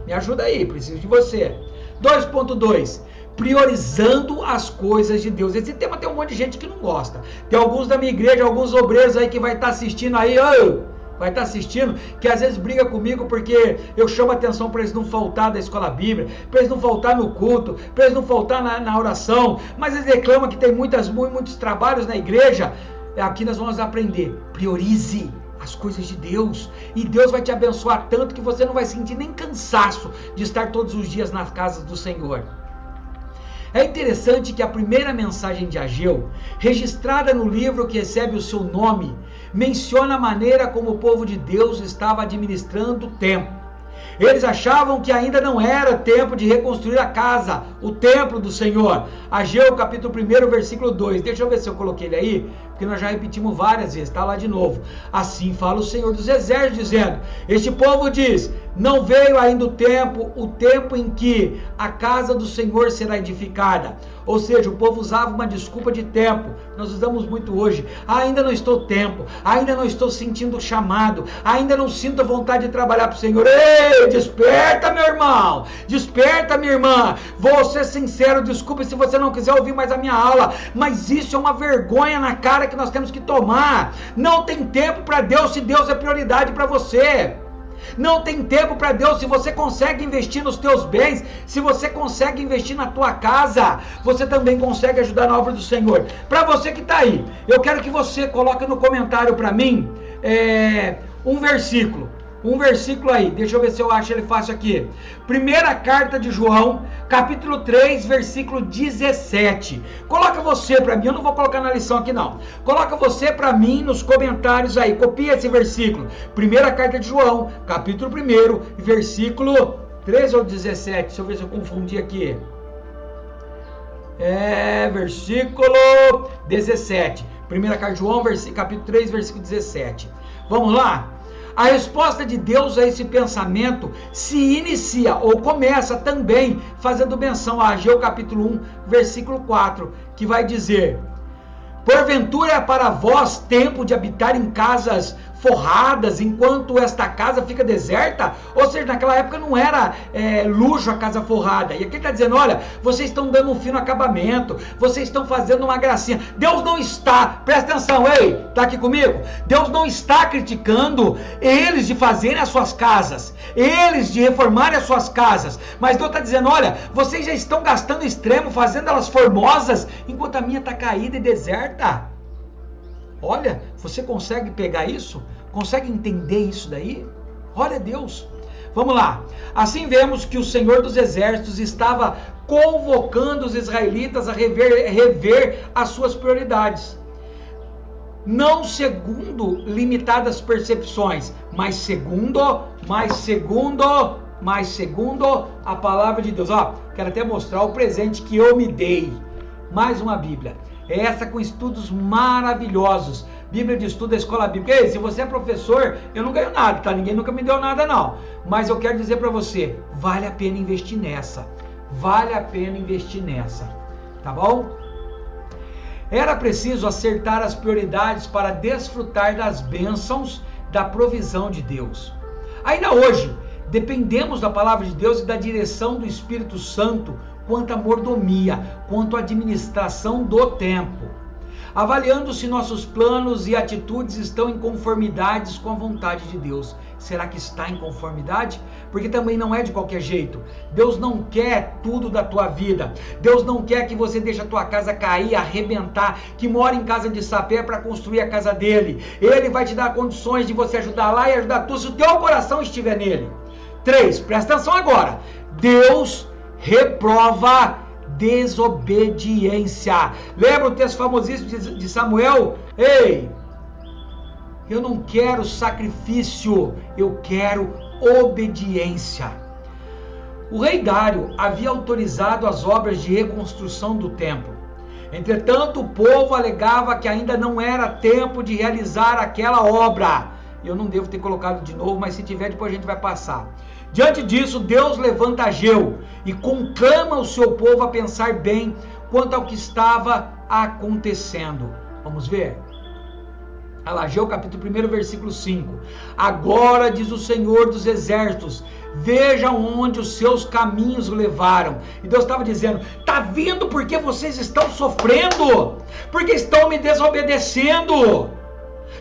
Me ajuda aí, preciso de você. 2.2. Priorizando as coisas de Deus. Esse tema tem um monte de gente que não gosta. Tem alguns da minha igreja, alguns obreiros aí que vai estar assistindo aí, vai estar assistindo, que às vezes briga comigo porque eu chamo a atenção para eles não faltar da escola bíblica, para eles não faltar no culto, para eles não faltar na oração, mas eles reclamam que tem muitos trabalhos na igreja. Aqui nós vamos aprender, priorize as coisas de Deus, e Deus vai te abençoar tanto que você não vai sentir nem cansaço de estar todos os dias nas casas do Senhor. É interessante que a primeira mensagem de Ageu, registrada no livro que recebe o seu nome, menciona a maneira como o povo de Deus estava administrando o templo. Eles achavam que ainda não era tempo de reconstruir a casa, o templo do Senhor. Ageu capítulo 1, versículo 2. Deixa eu ver se eu coloquei ele aí, porque nós já repetimos várias vezes, está lá de novo. Assim fala o Senhor dos Exércitos, dizendo: este povo diz, não veio ainda o tempo em que a casa do Senhor será edificada. Ou seja, o povo usava uma desculpa de tempo, nós usamos muito hoje. Ainda não estou tempo, ainda não estou sentindo o chamado, ainda não sinto a vontade de trabalhar para o Senhor. Ei, desperta, meu irmão, desperta, minha irmã. Vou ser sincero, desculpe se você não quiser ouvir mais a minha aula, mas isso é uma vergonha na cara que nós temos que tomar. Não tem tempo para Deus se Deus é prioridade para você. Não tem tempo para Deus se você consegue investir nos teus bens, se você consegue investir na tua casa, você também consegue ajudar na obra do Senhor. Para você que está aí, eu quero que você coloque no comentário para mim um versículo aí, deixa eu ver se eu acho ele fácil aqui. Primeira carta de João, capítulo 3, versículo 17. Coloca você para mim, eu não vou colocar na lição aqui não. Coloca você para mim nos comentários aí, copia esse versículo. Primeira carta de João, capítulo 1, versículo 13 ou 17, deixa eu ver se eu confundi aqui. Versículo 17. Primeira carta de João, capítulo 3, versículo 17. Vamos lá? A resposta de Deus a esse pensamento se inicia ou começa também fazendo menção a Ageu capítulo 1, versículo 4, que vai dizer: Porventura é para vós tempo de habitar em casas forradas, enquanto esta casa fica deserta? Ou seja, naquela época não era luxo a casa forrada. E aqui ele está dizendo, olha, vocês estão dando um fino acabamento, vocês estão fazendo uma gracinha. Deus não está, presta atenção, ei, está aqui comigo? Deus não está criticando eles de fazerem as suas casas, eles de reformarem as suas casas. Mas Deus está dizendo, olha, vocês já estão gastando extremo, fazendo elas formosas, enquanto a minha está caída e deserta. Olha, você consegue pegar isso? Consegue entender isso daí? Olha Deus. Vamos lá. Assim vemos que o Senhor dos Exércitos estava convocando os israelitas a rever as suas prioridades. Não segundo limitadas percepções, mas segundo a palavra de Deus. Ó, quero até mostrar o presente que eu me dei. Mais uma Bíblia. Essa com estudos maravilhosos. Bíblia de estudo da escola bíblica. Ei, se você é professor, eu não ganho nada, tá? Ninguém nunca me deu nada, não. Mas eu quero dizer para você, vale a pena investir nessa. Vale a pena investir nessa. Tá bom? Era preciso acertar as prioridades para desfrutar das bênçãos da provisão de Deus. Ainda hoje, dependemos da palavra de Deus e da direção do Espírito Santo quanto à mordomia, quanto à administração do tempo. Avaliando se nossos planos e atitudes estão em conformidade com a vontade de Deus. Será que está em conformidade? Porque também não é de qualquer jeito. Deus não quer tudo da tua vida. Deus não quer que você deixe a tua casa cair, arrebentar, que mora em casa de sapé para construir a casa dele. Ele vai te dar condições de você ajudar lá e ajudar tu, se o teu coração estiver nele. 3, presta atenção agora. Deus reprova desobediência. Lembra o texto famosíssimo de Samuel? Ei, eu não quero sacrifício, eu quero obediência. O rei Dário havia autorizado as obras de reconstrução do templo. Entretanto, o povo alegava que ainda não era tempo de realizar aquela obra. Eu não devo ter colocado de novo, mas se tiver, depois a gente vai passar. Diante disso, Deus levanta Ageu e conclama o seu povo a pensar bem quanto ao que estava acontecendo. Vamos ver? Ageu capítulo 1, versículo 5. Agora diz o Senhor dos Exércitos, vejam onde os seus caminhos levaram. E Deus estava dizendo, tá vindo porque vocês estão sofrendo, porque estão me desobedecendo.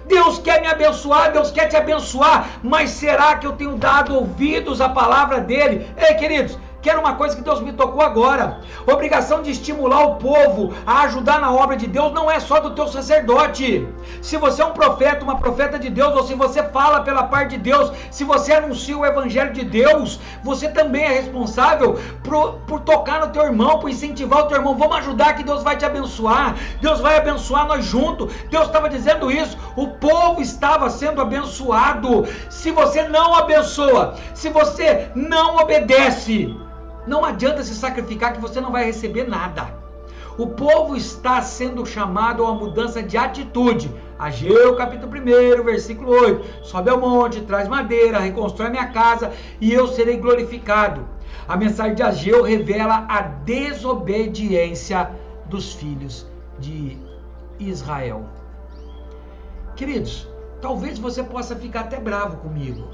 Deus quer me abençoar, Deus quer te abençoar, mas será que eu tenho dado ouvidos à palavra dele? Ei, queridos, quero uma coisa que Deus me tocou agora. Obrigação de estimular o povo a ajudar na obra de Deus não é só do teu sacerdote. Se você é um profeta, uma profeta de Deus, ou se você fala pela parte de Deus, se você anuncia o evangelho de Deus, você também é responsável por tocar no teu irmão, por incentivar o teu irmão. Vamos ajudar que Deus vai te abençoar. Deus vai abençoar nós juntos. Deus estava dizendo isso. O povo estava sendo abençoado. Se você não abençoa, se você não obedece, não adianta se sacrificar que você não vai receber nada. O povo está sendo chamado a uma mudança de atitude. Ageu capítulo 1, versículo 8. Sobe ao monte, traz madeira, reconstrói minha casa e eu serei glorificado. A mensagem de Ageu revela a desobediência dos filhos de Israel. Queridos, talvez você possa ficar até bravo comigo,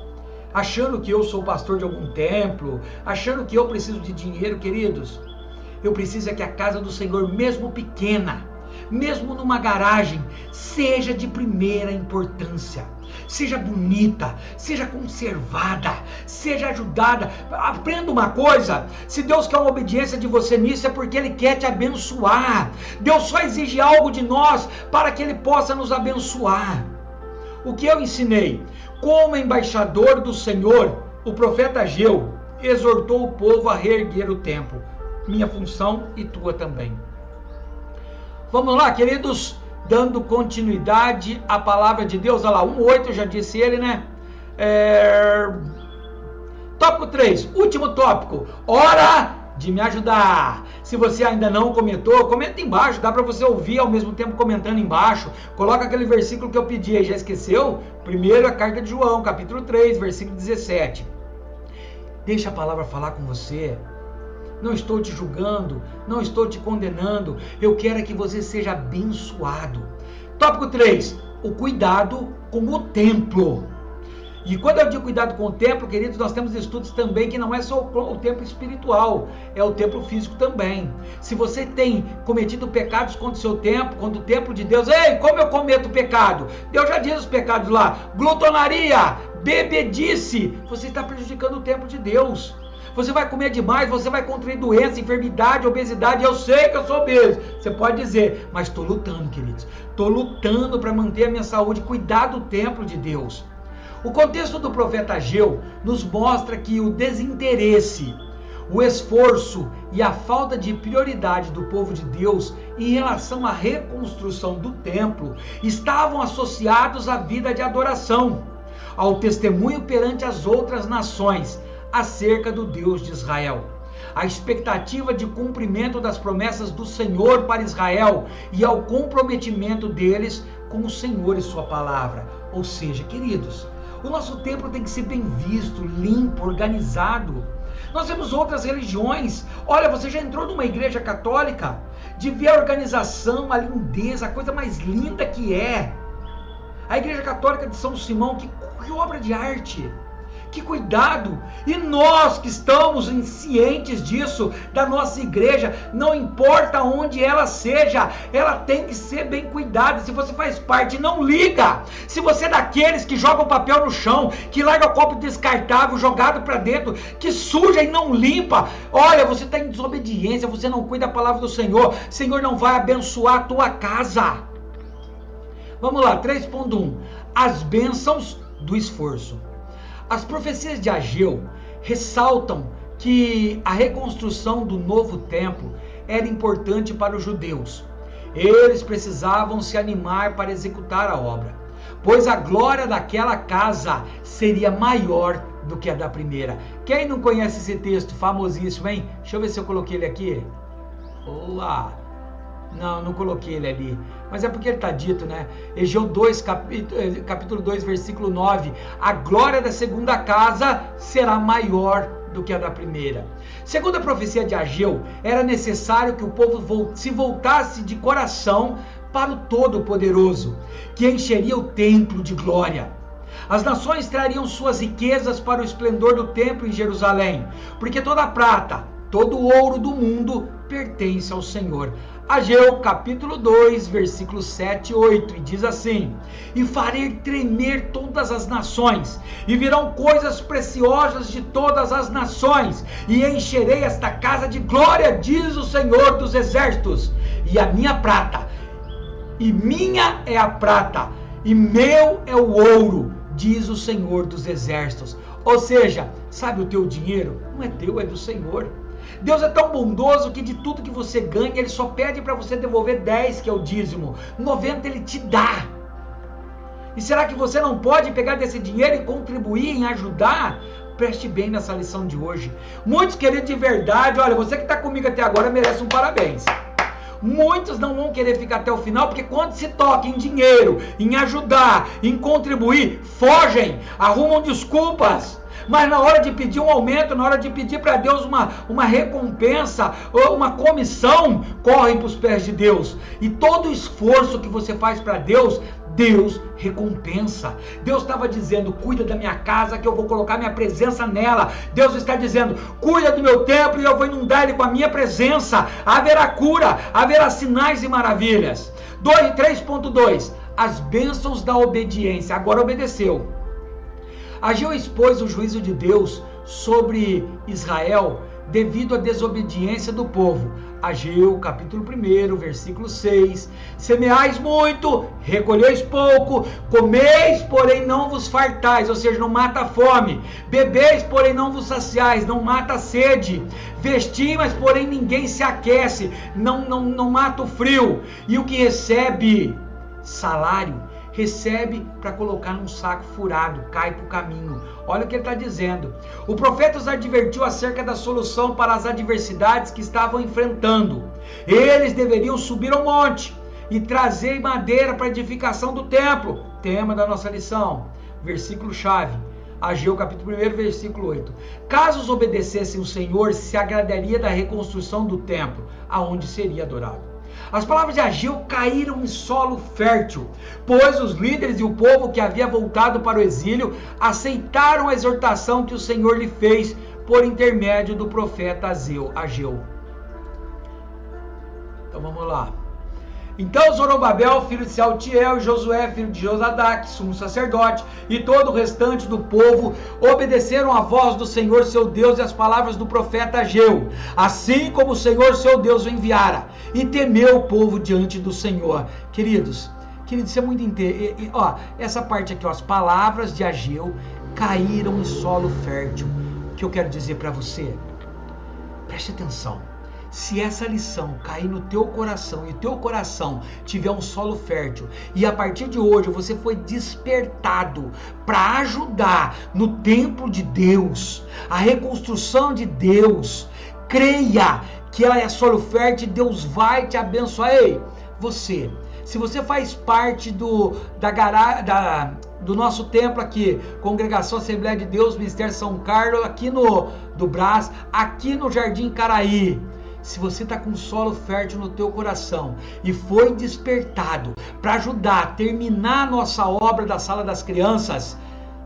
achando que eu sou pastor de algum templo, achando que eu preciso de dinheiro. Queridos, eu preciso é que a casa do Senhor, mesmo pequena, mesmo numa garagem, seja de primeira importância, seja bonita, seja conservada, seja ajudada. Aprenda uma coisa, se Deus quer uma obediência de você nisso, é porque Ele quer te abençoar. Deus só exige algo de nós para que Ele possa nos abençoar. O que eu ensinei? Como embaixador do Senhor, o profeta Ageu exortou o povo a reerguer o templo. Minha função e tua também. Vamos lá, queridos, dando continuidade à palavra de Deus. Olha lá, 1:8, eu já disse ele, né? Tópico 3, último tópico. Hora de me ajudar. Se você ainda não comentou, comenta embaixo, dá para você ouvir ao mesmo tempo comentando embaixo. Coloca aquele versículo que eu pedi aí, já esqueceu? Primeiro a carta de João, capítulo 3, versículo 17. Deixa a palavra falar com você. não estou te julgando, não estou te condenando, eu quero que você seja abençoado. Tópico 3, o cuidado com o templo. E quando eu digo cuidado com o templo, queridos, nós temos estudos também que não é só o templo espiritual, é o templo físico também. Se você tem cometido pecados contra o seu templo, contra o templo de Deus, ei, como eu cometo pecado? Deus já diz os pecados lá, glutonaria, bebedice, você está prejudicando o templo de Deus. Você vai comer demais, você vai contrair doença, enfermidade, obesidade. Eu sei que eu sou obeso, você pode dizer, mas estou lutando, queridos, estou lutando para manter a minha saúde, cuidar do templo de Deus. O contexto do profeta Ageu nos mostra que o desinteresse, o esforço e a falta de prioridade do povo de Deus em relação à reconstrução do templo estavam associados à vida de adoração, ao testemunho perante as outras nações acerca do Deus de Israel. A expectativa de cumprimento das promessas do Senhor para Israel e ao comprometimento deles com o Senhor e sua palavra. Ou seja, queridos, o nosso templo tem que ser bem visto, limpo, organizado. Nós temos outras religiões. Olha, você já entrou numa igreja católica? De ver a organização, a lindeza, a coisa mais linda que é. A igreja católica de São Simão, que obra de arte. Que cuidado! E nós que estamos cientes disso, da nossa igreja, não importa onde ela seja, ela tem que ser bem cuidada. Se você faz parte, não liga. Se você é daqueles que jogam papel no chão, que larga o copo descartável jogado para dentro, que suja e não limpa, olha, você está em desobediência, você não cuida da palavra do Senhor, o Senhor não vai abençoar a tua casa. Vamos lá, 3.1, as bênçãos do esforço. As profecias de Ageu ressaltam que a reconstrução do novo templo era importante para os judeus. Eles precisavam se animar para executar a obra, pois a glória daquela casa seria maior do que a da primeira. Quem não conhece esse texto famosíssimo, hein? Deixa eu ver se eu coloquei ele aqui. Olá! Não coloquei ele ali, mas é porque ele está dito, né? Ageu 2, capítulo 2, versículo 9, a glória da segunda casa será maior do que a da primeira. Segundo a profecia de Ageu, era necessário que o povo se voltasse de coração para o Todo-Poderoso, que encheria o templo de glória. As nações trariam suas riquezas para o esplendor do templo em Jerusalém, porque toda a prata, todo o ouro do mundo pertence ao Senhor. Ageu capítulo 2, versículos 7 e 8, e diz assim: e farei tremer todas as nações, e virão coisas preciosas de todas as nações, e encherei esta casa de glória, diz o Senhor dos exércitos, e a minha prata, e minha é a prata, e meu é o ouro, diz o Senhor dos exércitos. Ou seja, sabe, o teu dinheiro não é teu, é do Senhor. Deus é tão bondoso que de tudo que você ganha, Ele só pede para você devolver 10, que é o dízimo, 90 Ele te dá. E será que você não pode pegar desse dinheiro e contribuir em ajudar? Preste bem nessa lição de hoje. Muitos, queridos, de verdade, olha, você que está comigo até agora merece um parabéns. Muitos não vão querer ficar até o final, porque quando se toca em dinheiro, em ajudar, em contribuir, fogem, arrumam desculpas. Mas na hora de pedir um aumento, na hora de pedir para Deus uma recompensa, ou uma comissão, correm para os pés de Deus. E todo o esforço que você faz para Deus, Deus recompensa. Deus estava dizendo, cuida da minha casa que eu vou colocar minha presença nela. Deus está dizendo, cuida do meu templo e eu vou inundar ele com a minha presença. Haverá cura, haverá sinais e maravilhas. 3.2, as bênçãos da obediência. Agora obedeceu. Ageu expôs o juízo de Deus sobre Israel devido à desobediência do povo. Ageu, capítulo 1, versículo 6. Semeais muito, recolheis pouco, comeis, porém não vos fartais, ou seja, não mata a fome. Bebeis, porém não vos saciais, não mata a sede. Vestis, mas porém ninguém se aquece, não mata o frio. E o que recebe salário, recebe para colocar num saco furado, cai para o caminho. Olha o que ele está dizendo. O profeta os advertiu acerca da solução para as adversidades que estavam enfrentando. Eles deveriam subir ao monte e trazer madeira para a edificação do templo. Tema da nossa lição, versículo chave. Ageu capítulo 1, versículo 8. Caso os obedecessem o Senhor, se agradaria da reconstrução do templo, aonde seria adorado. As palavras de Ageu caíram em solo fértil, pois os líderes e o povo que havia voltado para o exílio aceitaram a exortação que o Senhor lhe fez por intermédio do profeta Ageu. Então vamos lá. Então Zorobabel, filho de Sealtiel, e Josué, filho de Josadaque, sumo sacerdote, e todo o restante do povo obedeceram à voz do Senhor seu Deus e às palavras do profeta Ageu, assim como o Senhor seu Deus o enviara, e temeu o povo diante do Senhor. Queridos, isso é muito interessante. Essa parte aqui, as palavras de Ageu caíram em solo fértil. O que eu quero dizer para você? Preste atenção. Se essa lição cair no teu coração e o teu coração tiver um solo fértil e a partir de hoje você foi despertado para ajudar no templo de Deus, a reconstrução de Deus, creia que ela é solo fértil e Deus vai te abençoar. Ei, se você faz parte do nosso templo aqui, Congregação Assembleia de Deus, Ministério São Carlos, aqui do Brás, aqui no Jardim Caraí, se você está com solo fértil no teu coração e foi despertado para ajudar a terminar a nossa obra da Sala das Crianças,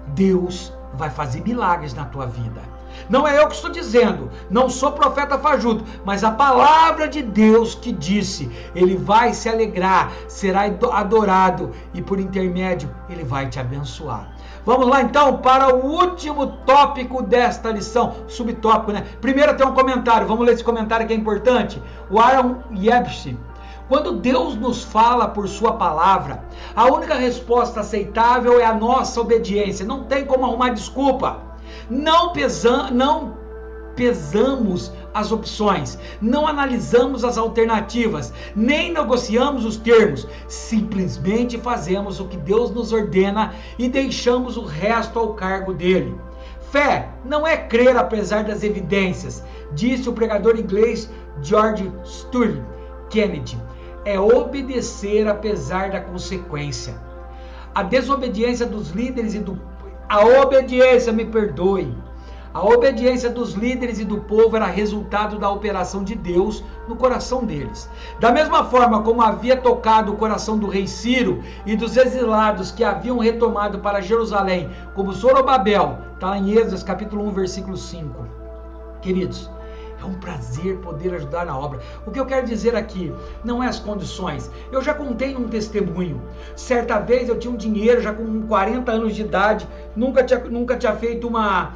Deus vai fazer milagres na tua vida. Não é eu que estou dizendo, não sou profeta fajuto, mas a palavra de Deus que disse, ele vai se alegrar, será adorado e por intermédio ele vai te abençoar. Vamos lá então para o último tópico desta lição, subtópico, né? Primeiro tem um comentário, vamos ler esse comentário que é importante. O Aaron Yebsi: quando Deus nos fala por sua palavra, a única resposta aceitável é a nossa obediência, não tem como arrumar desculpa. Não pesamos as opções, não analisamos as alternativas, nem negociamos os termos, simplesmente fazemos o que Deus nos ordena e deixamos o resto ao cargo dele. Fé não é crer apesar das evidências, disse o pregador inglês George Stuart Kennedy, é obedecer apesar da consequência. A desobediência dos líderes a obediência dos líderes e do povo era resultado da operação de Deus no coração deles. Da mesma forma como havia tocado o coração do rei Ciro e dos exilados que haviam retomado para Jerusalém, como Zorobabel, está lá em Êxodo capítulo 1, versículo 5. Queridos, é um prazer poder ajudar na obra. O que eu quero dizer aqui não é as condições. Eu já contei num testemunho. Certa vez eu tinha um dinheiro, já com 40 anos de idade, nunca tinha feito uma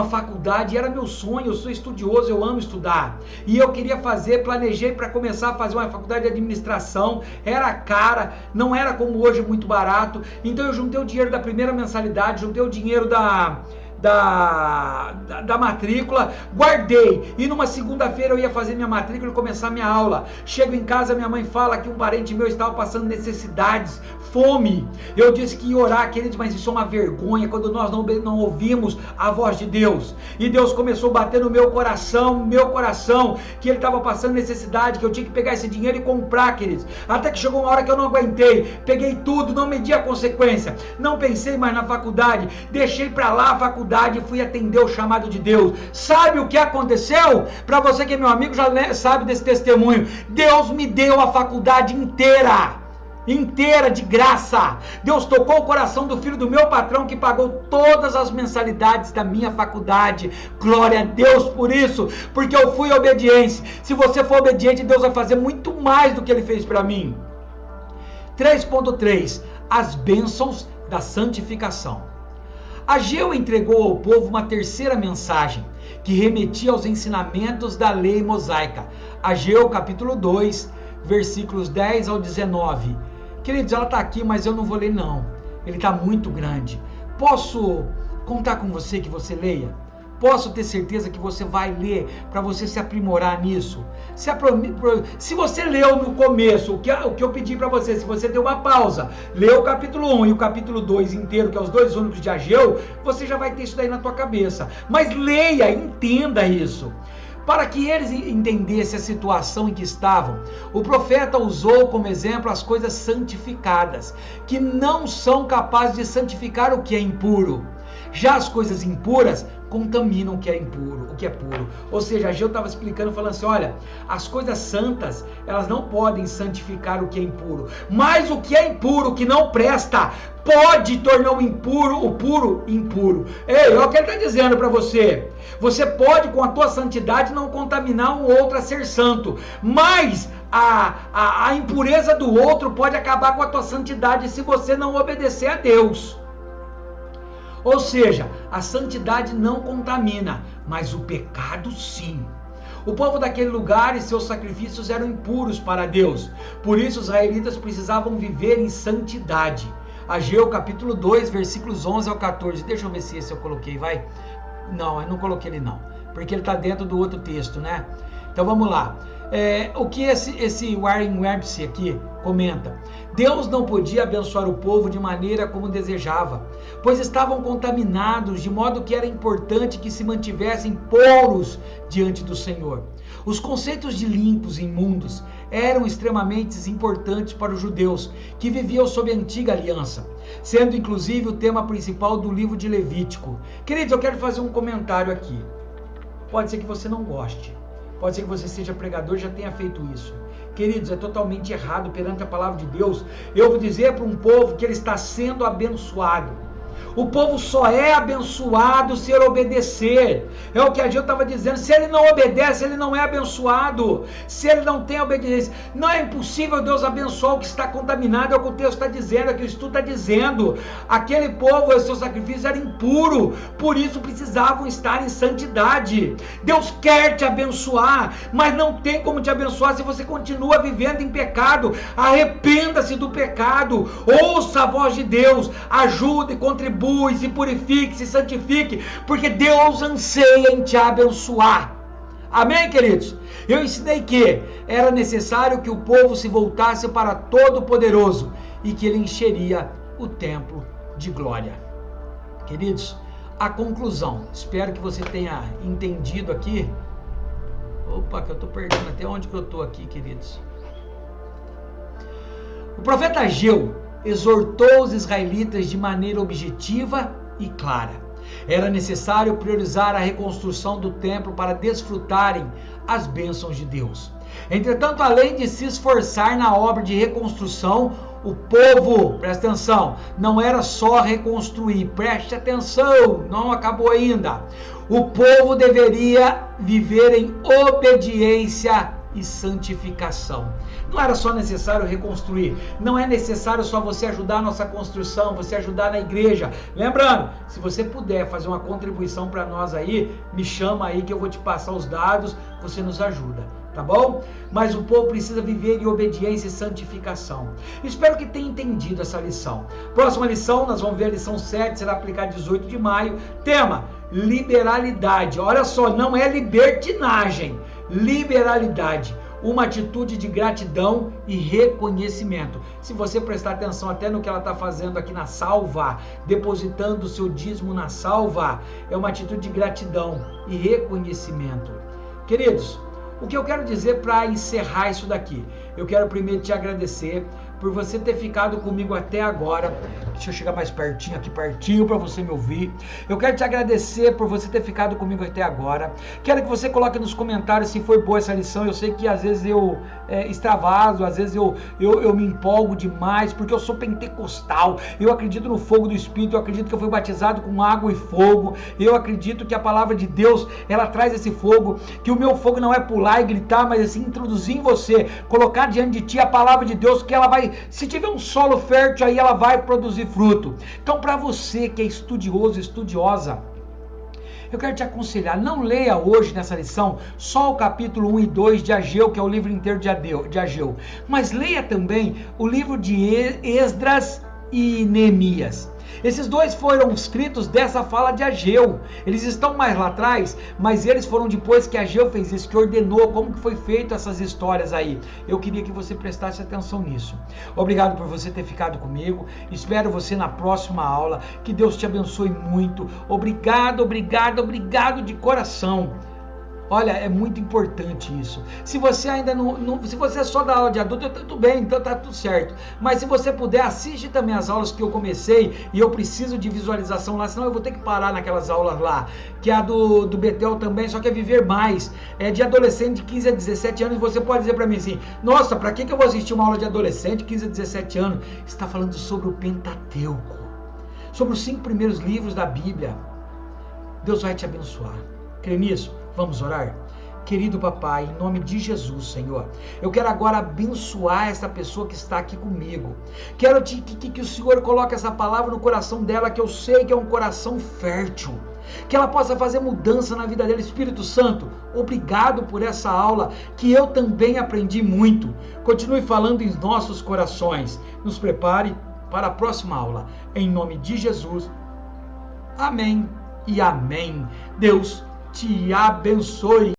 faculdade, era meu sonho, eu sou estudioso, eu amo estudar. E eu queria planejei para começar a fazer uma faculdade de administração, era cara, não era como hoje muito barato. Então eu juntei o dinheiro da primeira mensalidade, juntei o dinheiro da matrícula, guardei, e numa segunda-feira eu ia fazer minha matrícula e começar minha aula. Chego em casa, minha mãe fala que um parente meu estava passando necessidades, fome. Eu disse que ia orar, queridos, mas isso é uma vergonha quando nós não ouvimos a voz de Deus. E Deus começou a bater no meu coração, que ele estava passando necessidade, que eu tinha que pegar esse dinheiro e comprar, queridos. Até que chegou uma hora que eu não aguentei, peguei tudo, não medi a consequência, não pensei mais na faculdade, deixei para lá a faculdade e fui atender o chamado de Deus. Sabe o que aconteceu? Para você que é meu amigo já sabe desse testemunho, Deus me deu a faculdade inteira de graça. Deus tocou o coração do filho do meu patrão que pagou todas as mensalidades da minha faculdade. Glória a Deus por isso, porque eu fui obediente. Se você for obediente, Deus vai fazer muito mais do que ele fez para mim. 3.3 As bênçãos da santificação. Ageu entregou ao povo uma terceira mensagem, que remetia aos ensinamentos da lei mosaica. Ageu capítulo 2, versículos 10 ao 19. Queridos, ela está aqui, mas eu não vou ler não. Ele está muito grande. Posso contar com você que você leia? Posso ter certeza que você vai ler para você se aprimorar nisso? Se você leu no começo, o que eu pedi para você, se você deu uma pausa, leu o capítulo 1 e o capítulo 2 inteiro, que é os dois únicos de Ageu, você já vai ter isso daí na tua cabeça. Mas leia, entenda isso. Para que eles entendessem a situação em que estavam, o profeta usou como exemplo as coisas santificadas, que não são capazes de santificar o que é impuro. Já as coisas impuras contaminam o que é impuro, o que é puro. Ou seja, Ageu estava explicando, falando assim, olha, as coisas santas, elas não podem santificar o que é impuro, mas o que é impuro, o que não presta, pode tornar o puro impuro. Ei, olha o que ele está dizendo para você. Você pode, com a tua santidade, não contaminar um outro a ser santo, mas a impureza do outro pode acabar com a tua santidade se você não obedecer a Deus. Ou seja, a santidade não contamina, mas o pecado sim. O povo daquele lugar e seus sacrifícios eram impuros para Deus. Por isso os israelitas precisavam viver em santidade. Ageu capítulo 2, versículos 11 ao 14. Deixa eu ver se esse eu coloquei, vai. Não, eu não coloquei ele não, porque ele está dentro do outro texto, né? Então vamos lá. O que esse Warren Wiersbe aqui comenta? Deus não podia abençoar o povo de maneira como desejava, pois estavam contaminados, de modo que era importante que se mantivessem puros diante do Senhor. Os conceitos de limpos e imundos eram extremamente importantes para os judeus, que viviam sob a antiga aliança, sendo inclusive o tema principal do livro de Levítico. Queridos, eu quero fazer um comentário aqui. Pode ser que você não goste. Pode ser que você seja pregador e já tenha feito isso. Queridos, é totalmente errado perante a palavra de Deus. Eu vou dizer para um povo que ele está sendo abençoado. O povo só é abençoado se ele obedecer. É o que Ageu estava dizendo. Se ele não obedece, ele não é abençoado. Se ele não tem obediência, não é impossível Deus abençoar o que está contaminado. É o que o texto está dizendo, é o que o estudo está dizendo. Aquele povo, o seu sacrifício era impuro, por isso precisavam estar em santidade. Deus quer te abençoar, mas não tem como te abençoar se você continua vivendo em pecado. Arrependa-se do pecado, ouça a voz de Deus, ajude, contribui, se purifique, se santifique, porque Deus anseia em te abençoar. Amém, queridos? Eu ensinei que era necessário que o povo se voltasse para Todo-Poderoso e que ele encheria o templo de glória. Queridos, a conclusão, espero que você tenha entendido aqui. Opa, que eu estou perdendo até onde que eu estou aqui, queridos. O profeta Ageu exortou os israelitas de maneira objetiva e clara. Era necessário priorizar a reconstrução do templo para desfrutarem as bênçãos de Deus. Entretanto, além de se esforçar na obra de reconstrução, o povo, presta atenção, não era só reconstruir, preste atenção, não acabou ainda. O povo deveria viver em obediência e santificação. Não era só necessário reconstruir, não é necessário só você ajudar a nossa construção, você ajudar na igreja. Lembrando, se você puder fazer uma contribuição para nós aí, me chama aí que eu vou te passar os dados, você nos ajuda, tá bom? Mas o povo precisa viver em obediência e santificação. Espero que tenha entendido essa lição. Próxima lição, nós vamos ver a lição 7, será aplicada 18 de maio. Tema, liberalidade. Olha só, não é libertinagem, liberalidade. Uma atitude de gratidão e reconhecimento. Se você prestar atenção até no que ela está fazendo aqui na salva, depositando o seu dízimo na salva, é uma atitude de gratidão e reconhecimento. Queridos, o que eu quero dizer para encerrar isso daqui? Eu quero primeiro te agradecer por você ter ficado comigo até agora. Deixa eu chegar mais pertinho aqui, pertinho, para você me ouvir. Eu quero te agradecer por você ter ficado comigo até agora. Quero que você coloque nos comentários se foi boa essa lição. Eu sei que às vezes eu extravaso, às vezes eu me empolgo demais, porque eu sou pentecostal. Eu acredito no fogo do Espírito, eu acredito que eu fui batizado com água e fogo. Eu acredito que a palavra de Deus, ela traz esse fogo, que o meu fogo não é pular e gritar, mas assim, introduzir em você, colocar diante de ti a palavra de Deus, que ela vai, se tiver um solo fértil, aí ela vai produzir fruto. Então, para você que é estudioso, estudiosa, eu quero te aconselhar, não leia hoje nessa lição só o capítulo 1 e 2 de Ageu, que é o livro inteiro de Ageu, mas leia também o livro de Esdras e Neemias. Esses dois foram escritos dessa fala de Ageu. Eles estão mais lá atrás, mas eles foram depois que Ageu fez isso, que ordenou como que foi feito essas histórias aí. Eu queria que você prestasse atenção nisso. Obrigado por você ter ficado comigo. Espero você na próxima aula. Que Deus te abençoe muito. Obrigado, obrigado, obrigado de coração. Olha, é muito importante isso. Se você ainda se você é só da aula de adulto, tudo bem, então tá tudo certo. Mas se você puder, assiste também as aulas que eu comecei, e eu preciso de visualização lá, senão eu vou ter que parar naquelas aulas lá, que é a do Betel também, só que é Viver Mais, é de adolescente de 15 a 17 anos, e você pode dizer para mim assim, nossa, para que eu vou assistir uma aula de adolescente de 15 a 17 anos? Está falando sobre o Pentateuco, sobre os 5 primeiros livros da Bíblia. Deus vai te abençoar. Crê nisso? Vamos orar? Querido papai, em nome de Jesus, Senhor, eu quero agora abençoar essa pessoa que está aqui comigo. Quero que o Senhor coloque essa palavra no coração dela, que eu sei que é um coração fértil, que ela possa fazer mudança na vida dela. Espírito Santo, obrigado por essa aula, que eu também aprendi muito. Continue falando em nossos corações. Nos prepare para a próxima aula. Em nome de Jesus. Amém e amém. Deus te abençoe.